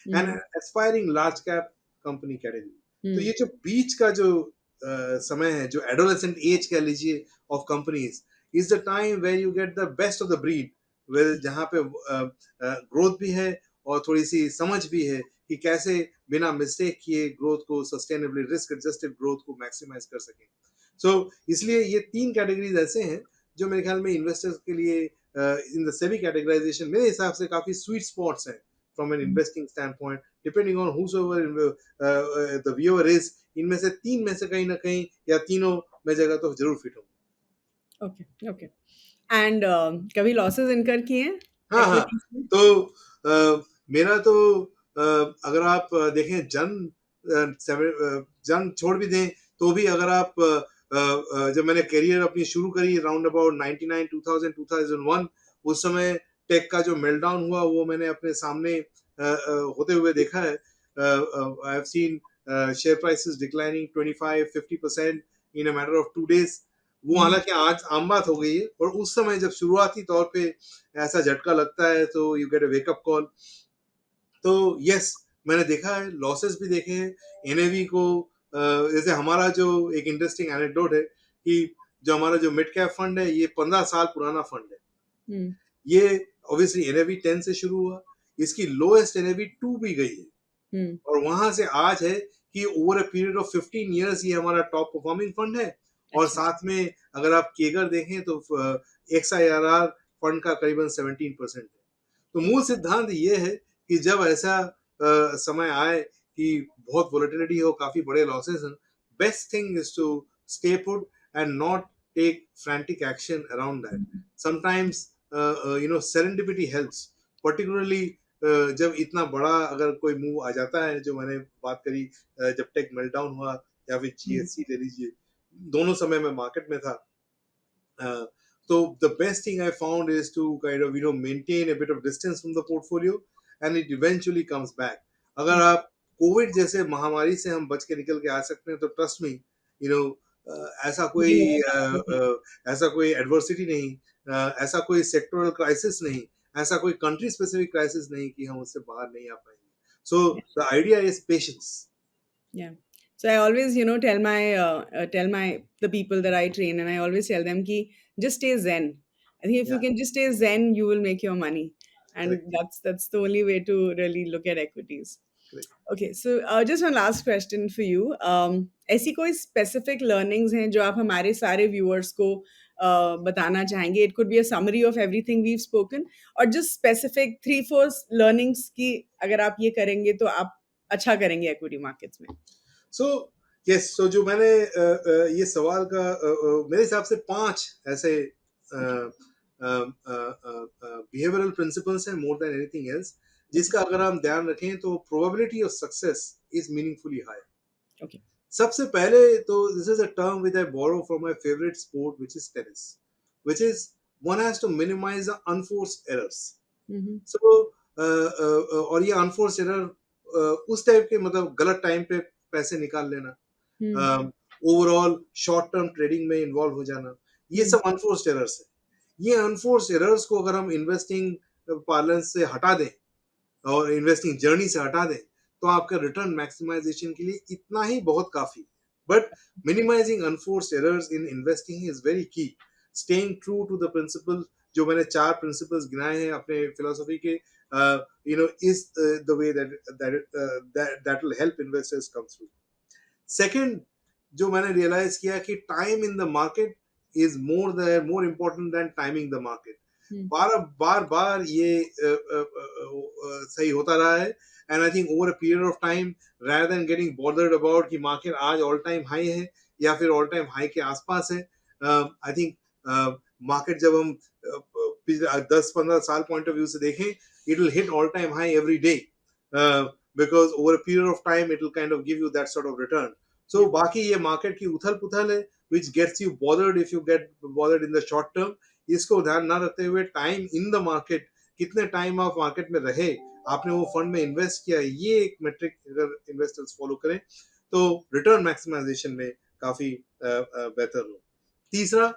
[SPEAKER 1] and aspiring large cap company category. तो ये जो बीच का जो समय है, जो एडोलेसेंट एज कह लीजिए of companies, is the time where you get the best of the breed, जहाँ पे ग्रोथ भी है और थोड़ी सी समझ भी है कि कैसे बिना मिस्टेक किए ग्रोथ को सस्टेनेबली, रिस्क एडजस्टेड ग्रोथ को मैक्सिमाइज कर सकें। सो इसलिए ये 3 कैटेगरीज ऐसे हैं जो मेरे ख्याल में इन्वेस्टर्स के लिए इन द सेबी कैटेगराइजेशन मेरे हिसाब से काफी स्वीट स्पॉट्स हैं from an investing stand point, depending on whosoever the viewer is. इनमें से 3 में से कहीं ना कहीं या तीनों में जगह तो जरूर फिट होंगे।
[SPEAKER 2] Okay, okay. एंड कभी लॉसेस इनकर किए हैं
[SPEAKER 1] हाँ हाँ।
[SPEAKER 2] इक्विटीज में?
[SPEAKER 1] तो मेरा तो अगर आप देखें जन छोड़ भी दें तो भी अगर आप जब मैंने करियर अपनी शुरू करी राउंड अबाउट 99 2000 2001, उस समय टेक का जो मेल्टडाउन हुआ वो मैंने अपने सामने होते हुए देखा है। I have seen share prices declining 25-50% in a matter of 2 days। वो हालांकि आज आम बात हो गई है, और उस समय जब शुरुआती तौर पे ऐसा झटका लगता है तो you get a wake up call. तो यस, मैंने देखा है, लॉसेस भी देखे हैं। एनएवी को जैसे हमारा जो एक इंटरेस्टिंग एनेक्डोट है कि जो हमारा जो मिड कैप फंड है ये 15 साल पुराना फंड है। ये ऑब्वियसली एनएवी 10 से शुरू हुआ, इसकी लोएस्ट एनएवी 2 भी गई है, और वहां से आज है कि over a period of 15 years ये हमारा टॉप परफॉर्मिंग फंड है। और साथ में अगर आप केगर देखें तो XIRR फंड का करीबन 17% है। तो मूल सिद्धांत ये है कि जब ऐसा समय आए कि बहुत वोलेटिलिटी हो, काफी बड़े लॉसेस हैं, best thing is to stay put and not take frantic action around that. Sometimes serendipity helps, particularly जब इतना बड़ा अगर कोई मूव आ जाता है, जो मैंने बात करी जब टेक मेल्टडाउन हुआ, या फिर GSC ले लीजिए, दोनों समय में मार्केट में था। So the best thing I found is to kind of maintain a bit of distance from the portfolio, and it eventually comes back. अगर आप कोविड जैसे महामारी से हम बच के निकल के आ सकते हैं तो ट्रस्ट मी, ऐसा कोई ऐसा कोई एडवर्सिटी नहीं, ऐसा कोई सेक्टोरल क्राइसिस नहीं, ऐसा कोई कंट्री स्पेसिफिक क्राइसिस नहीं कि हम उससे बाहर नहीं आ पाएंगे। So the idea is patience.
[SPEAKER 2] Yeah. So I always, tell my the people that I train, and I always tell them ki just stay zen. I think if you
[SPEAKER 1] Yeah,
[SPEAKER 2] can just stay zen, you will make your money, and
[SPEAKER 1] correct,
[SPEAKER 2] that's the only way to really look at equities.
[SPEAKER 1] correct.
[SPEAKER 2] Okay, so just one last question for you. ऐसी कोई specific learnings हैं जो आप हमारे सारे viewers को बताना चाहेंगे? It could be a summary of everything we've spoken, or just specific 3-4 learnings कि अगर आप ये करेंगे तो आप अच्छा करेंगे equity markets में.
[SPEAKER 1] सो यस, सो जो मैंने ये सवाल का मेरे हिसाब से 5 ऐसे बिहेवियरल प्रिंसिपल्स हैं मोर देन एनीथिंग एल्स, जिसका अगर हम ध्यान रखें तो probability of success is meaningfully high.
[SPEAKER 2] Okay.
[SPEAKER 1] सबसे पहले तो this is a term which I borrow from my favourite sport which is tennis, which is one has to minimise the unforced errors. So और ये unforced error उस type के, मतलब गलत time पे पैसे निकाल लेना, ओवरऑल शॉर्ट टर्म ट्रेडिंग में इन्वॉल्व हो जाना, ये सब अनफोर्स्ड एरर्स है। ये अनफोर्स्ड एरर्स को अगर हम इन्वेस्टिंग पार्लेंस से हटा दें और इन्वेस्टिंग जर्नी से हटा दें तो आपका रिटर्न मैक्सिमाइजेशन के लिए इतना ही बहुत काफी। But minimising unforced errors in investing is very key. Staying true to the principle, जो मैंने 4 प्रिंसिपल्स गिनाए हैं अपने फिलोसफी के, is the way that will help investors come through. Second, जो मैंने रियलाइज किया कि time in the market is more important than timing the market. बार बार ये सही होता रहा है. And I think over a period of time, rather than getting bothered about कि मार्केट आज ऑल टाइम हाई है या फिर ऑल टाइम हाई के आसपास है, आई थिंक मार्केट जब हम 10-15 साल पॉइंट ऑफ व्यू से देखें, it will hit all time high every day, because over a period of time it will kind of give you that sort of return. So बाकी ये market की उथल पुथल है which gets you bothered if you get bothered in the short term. इसको ध्यान ना रखते हुए टाइम इन द मार्केट, कितने टाइम आप मार्केट में रहे, आपने वो फंड में इन्वेस्ट किया, ये एक मेट्रिक अगर इन्वेस्टर्स फॉलो करें तो रिटर्न मैक्सिमाइजेशन में काफी बेहतर हो. तीसरा,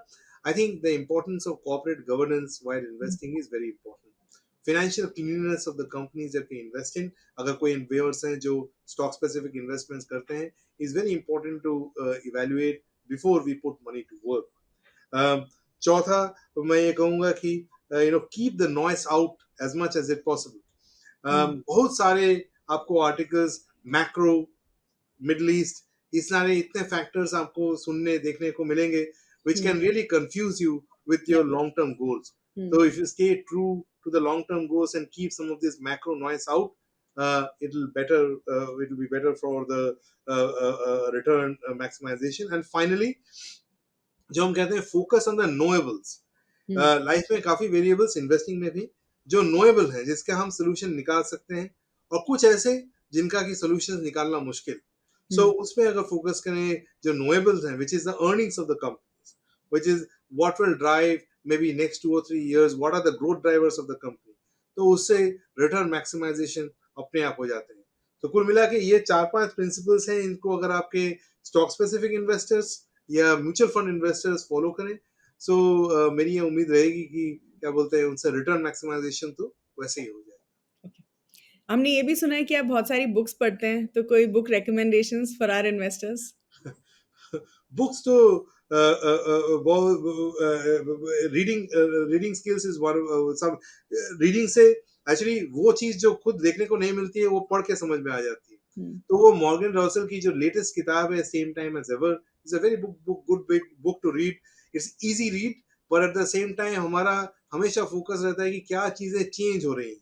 [SPEAKER 1] I think the importance of corporate governance while investing is very important. Financial cleanliness of the companies that we invest in, अगर कोई इन्वेस्टर्स हैं जो स्टॉक स्पेसिफिक इन्वेस्टमेंट्स करते हैं, is very important to evaluate before we put money to work. चौथा, मैं ये कहूँगा कि keep the noise out as much as it possible. बहुत सारे आपको आर्टिकल्स, मैक्रो, मिडल ईस्ट, इस सारे इतने फैक्टर्स आपको सुनने देखने को मिलेंगे which can really confuse you with your long term goals. So if you stay true to the long term goals and keep some of this macro noise out, it will be better for the return maximization. And finally, जो हम कहते हैं focus on the knowables. Life में काफी variables, investing में भी, जो knowable है, जिसका हम सोल्यूशन निकाल सकते हैं, और कुछ ऐसे जिनका की सोल्यूशन निकालना मुश्किल. So उसमें अगर फोकस करें जो नोएबल्स हैं, which is the earnings of the companies, which is what will drive maybe next 2 or 3 years, what are the growth drivers of the company, तो उससे रिटर्न मैक्सिमाइजेशन अपने आप हो जाते हैं. तो कुल मिला के ये 4-5 प्रिंसिपल्स हैं, इनको अगर आपके स्टॉक स्पेसिफिक इन्वेस्टर्स या म्यूचुअल फंड इन्वेस्टर्स फॉलो करें, सो मेरी ये उम्मीद रहेगी कि क्या बोलते हैं, उनसे रिटर्न मैक्सिमाइजेशन तो वैसे ही हो जाए.
[SPEAKER 3] हमने ये भी सुना है कि आप बहुत सारी बुक्स पढ़ते हैं, तो कोई book recommendations for our investors?
[SPEAKER 1] Books तो रीडिंग स्किल्स इज सब. रीडिंग से एक्चुअली वो चीज जो खुद देखने को नहीं मिलती है, वो पढ़ के समझ में आ जाती है. तो वो मॉर्गन रसेल की जो लेटेस्ट किताब है, same time as ever, is a very good book to read. It's easy read, पर एट द सेम टाइम हमारा हमेशा फोकस रहता है कि क्या चीजें चेंज हो रही हैं.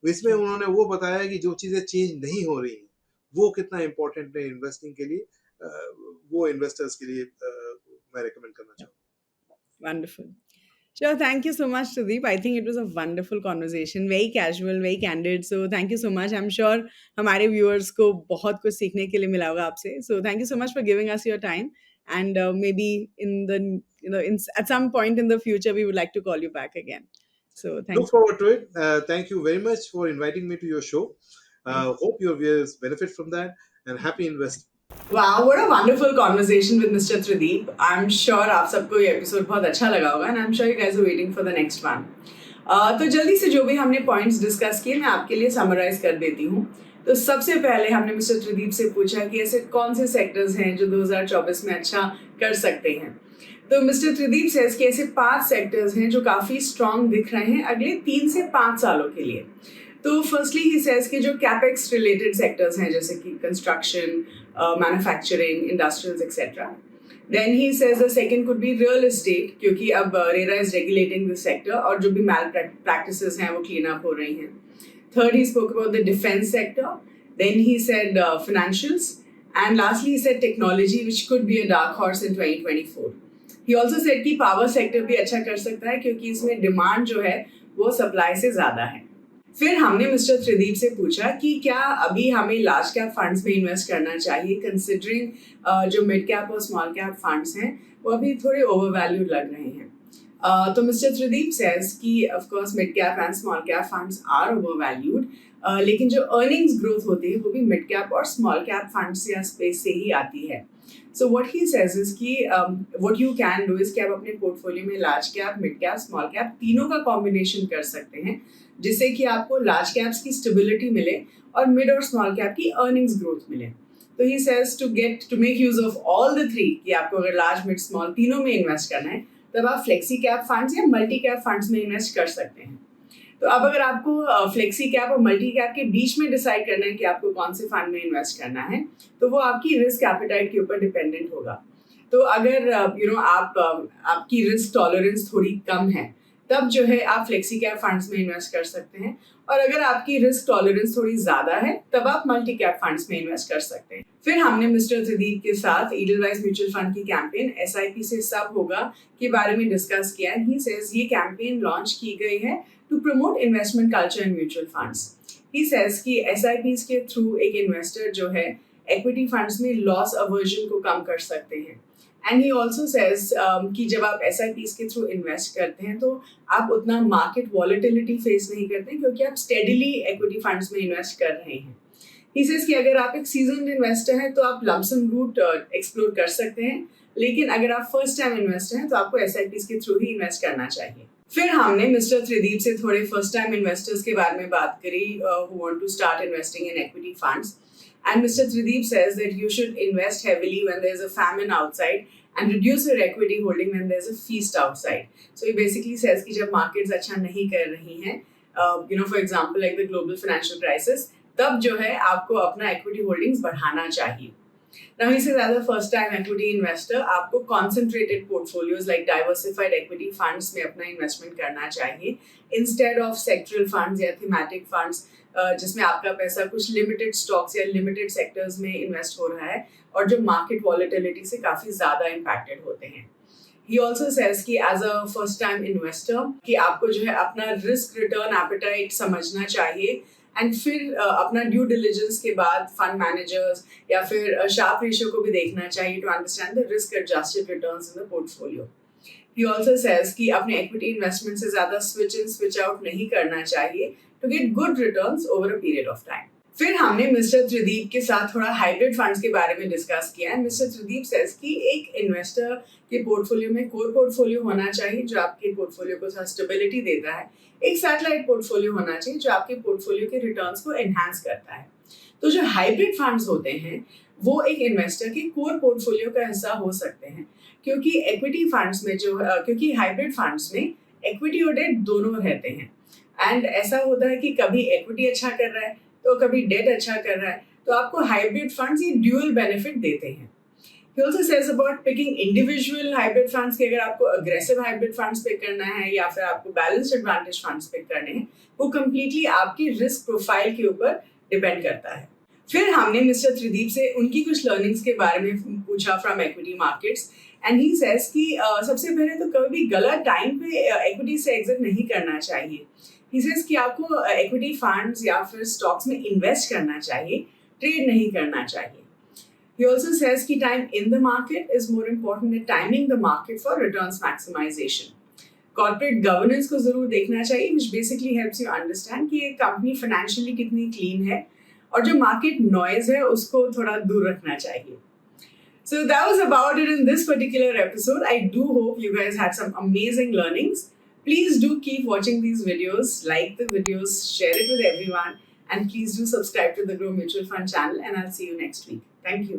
[SPEAKER 1] इसमें उन्होंने वो बताया कि जो चीजें चेंज नहीं हो रही हैं, वो कितना इम्पोर्टेंट है इन्वेस्टिंग के लिए. वो इन्वेस्टर्स के लिए मैं रेकमेंड करना चाहूँगा.
[SPEAKER 3] Wonderful. Sure, thank you so much, Sudeep. I think it was a wonderful conversation, very casual, very candid. So thank you so much. I'm sure हमारे viewers को बहुत कुछ सीखने के लिए मिला होगा आपसे. So thank you so much for giving us your time. And maybe at some point in the future, we would like to call you back again. So thank you.
[SPEAKER 1] Look forward to it. Thank you very much for inviting me to your show. Hope your viewers benefit from that, and happy investing.
[SPEAKER 2] Wow, what a wonderful conversation with Mr. Trideep. I'm sure आप सबको ये episode बहुत अच्छा लगा होगा, and I'm sure you guys are waiting for the next one. तो जल्दी से जो भी हमने पॉइंट्स डिस्कस किए, मैं आपके लिए समराइज कर देती हूँ. तो सबसे पहले हमने मिस्टर त्रिदीप से पूछा कि ऐसे कौन से सेक्टर्स हैं जो 2024 में अच्छा कर सकते हैं. तो मिस्टर त्रिदीप सेज कि ऐसे 5 सेक्टर्स हैं जो काफ़ी स्ट्रॉन्ग दिख रहे हैं अगले 3 से 5 सालों के लिए. तो फर्स्टली ही सेज कि जो कैपेक्स रिलेटेड सेक्टर्स हैं, जैसे कि construction, manufacturing, industrials etcetera. Then he says the second could be real estate, क्योंकि अब RERA is regulating this sector और जो भी मैल प्रैक्टिसेस हैं वो क्लीन अप हो रही हैं. Third, he spoke about the defence sector. Then he said financials, and lastly he said technology, which could be a dark horse in 2024. He also said कि power sector भी अच्छा कर सकता है क्योंकि इसमें डिमांड जो है वो सप्लाई से ज़्यादा है. फिर हमने मिस्टर त्रिदीप से पूछा कि क्या अभी हमें लार्ज कैप फंड्स में इन्वेस्ट करना चाहिए, कंसिडरिंग जो मिड कैप और स्मॉल कैप फंड्स हैं वो अभी थोड़े ओवरवैल्यूड लग रहे हैं. तो मिस्टर त्रिदीप सेज कि of course mid cap and small cap funds are overvalued, लेकिन जो अर्निंग्स ग्रोथ होती है वो भी मिड कैप और स्मॉल कैप फंड्स या स्पेस से ही आती है. So what he says is कि what you can do is कि आप अपने पोर्टफोलियो में large cap, mid cap, small cap तीनों का कॉम्बिनेशन कर सकते हैं, जिससे कि आपको लार्ज कैप्स की स्टेबिलिटी मिले और मिड और स्मॉल कैप की अर्निंग्स ग्रोथ मिले. तो he says to make use of all the 3, कि आपको अगर लार्ज, मिड, स्मॉल तीनों में इन्वेस्ट करना है, तब आप फ्लेक्सी कैप फंड्स या मल्टी कैप फंड्स में इन्वेस्ट कर सकते हैं. तो अब अगर आपको फ्लेक्सी कैप और मल्टी कैप के बीच में डिसाइड करना है कि आपको कौन से फंड में इन्वेस्ट करना है, तो वो आपकी रिस्क एपेटाइट के ऊपर डिपेंडेंट होगा। तो अगर आपकी रिस्क टॉलरेंस थोड़ी कम है, तब जो है आप फ्लेक्सी कैप फंड्स में इन्वेस्ट कर सकते हैं, और अगर आपकी रिस्क टॉलरेंस थोड़ी ज्यादा है तब आप मल्टी कैप फंड्स में इन्वेस्ट कर सकते हैं। फिर हमने मिस्टर त्रिदीप के साथ एडलवाइस म्यूचुअल फंड की कैंपेन SIP से सब होगा के बारे में डिस्कस किया। ही सेज ये कैंपेन लॉन्च की गई है to promote investment culture in mutual funds. He says कि SIPs के थ्रू एक इन्वेस्टर जो है इक्विटी फंड्स में लॉस अवर्जन को कम कर सकते हैं। एंड ही ऑल्सो सेज कि जब आप SIPs के थ्रू इन्वेस्ट करते हैं तो आप उतना मार्केट वॉलेटिलिटी फेस नहीं करते हैं, क्योंकि आप स्टेडिली इक्विटी फंड्स में इन्वेस्ट कर रहे हैं। ही सेज कि अगर आप एक सीजन्ड इन्वेस्टर हैं तो आप लमसम रूट एक्सप्लोर कर सकते हैं, लेकिन अगर आप फर्स्ट टाइम इन्वेस्टर हैं तो आपको SIPs के थ्रू ही इन्वेस्ट करना चाहिए। फिर हमने मिस्टर त्रिदीप से थोड़े फर्स्ट टाइम इन्वेस्टर्स के बारे में बात करी who want to start investing in equity funds. And Mr. Trideep says that you should invest heavily when there's a famine outside and reduce your equity holding when there's a feast outside. So he basically says कि जब markets अच्छा नहीं कर रही हैं, for example like the global financial crisis, तब जो है आपको अपना equity holdings बढ़ाना चाहिए। Now he says as a first time equity investor आपको concentrated portfolios like diversified equity funds में अपना investment करना चाहिए instead of sectoral funds या thematic funds जिसमें आपका पैसा कुछ लिमिटेड स्टॉक्स या लिमिटेड सेक्टर्स में इन्वेस्ट हो रहा है और जो मार्केट वॉलेटिलिटी से काफी ज्यादा इम्पैक्टेड होते हैं। He also says कि as a first time investor कि आपको जो है अपना रिस्क रिटर्न एपेटाइट समझना चाहिए, एंड फिर अपना ड्यू डिलिजेंस के बाद फंड मैनेजर्स या फिर शार्प रेशियो को भी देखना चाहिए to understand the risk adjusted returns in the portfolio. He also says कि अपने इक्विटी इन्वेस्टमेंट से ज्यादा स्विच इन स्विच आउट नहीं करना चाहिए to get good returns over a period of time. फिर हमने मिस्टर त्रिदीप के साथ थोड़ा हाइब्रिड फंड्स के बारे में डिस्कस किया है। मिस्टर त्रिदीप सेज कि एक इन्वेस्टर के पोर्टफोलियो में कोर पोर्टफोलियो होना चाहिए जो आपके पोर्टफोलियो को स्टेबिलिटी देता है, एक सैटेलाइट पोर्टफोलियो होना चाहिए जो आपके पोर्टफोलियो के रिटर्न्स को एनहांस करता है। तो जो हाइब्रिड फंड्स होते हैं वो एक इन्वेस्टर के कोर पोर्टफोलियो का हिस्सा हो सकते हैं, क्योंकि इक्विटी फंड्स में क्योंकि हाइब्रिड फंड्स में इक्विटी और डेट दोनों रहते हैं, एंड ऐसा होता है कि कभी इक्विटी अच्छा कर रहा है तो कभी डेट अच्छा कर रहा है, तो आपको हाइब्रिड फंड्स ये ड्यूअल बेनिफिट देते हैं। He also says about picking individual hybrid funds कि अगर आपको aggressive hybrid funds pick करना है या फिर आपको balanced advantage funds pick करने हैं, वो completely आपकी risk profile के ऊपर डिपेंड करता है। फिर हमने मिस्टर त्रिदीप से उनकी कुछ लर्निंग्स के बारे में पूछा from equity markets, and he says कि सबसे पहले तो कभी भी गलत टाइम पे इक्विटी से एग्जिट नहीं करना चाहिए। ही सेज कि आपको इक्विटी फंड्स या फिर स्टॉक्स में इन्वेस्ट करना चाहिए, ट्रेड नहीं करना चाहिए। He also says कि time in the market is more important than timing the market for returns maximization. Corporate governance को जरूर देखना चाहिए, which basically helps you understand कि एक कंपनी financially कितनी clean है, और जो market noise है उसको थोड़ा दूर रखना चाहिए। So that was about it in this particular episode. I do hope you guys had some amazing learnings. Please do keep watching these videos, like the videos, share it with everyone, and please do subscribe to the Grow Mutual Fund channel, and I'll see you next week. Thank you.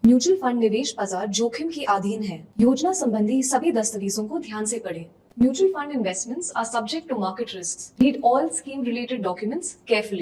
[SPEAKER 4] Mutual fund निवेश बाजार जोखिम के अधीन है। योजना संबंधी सभी दस्तावेजों को ध्यान से पढ़ें। Mutual fund investments are subject to market risks. Read all scheme related documents carefully.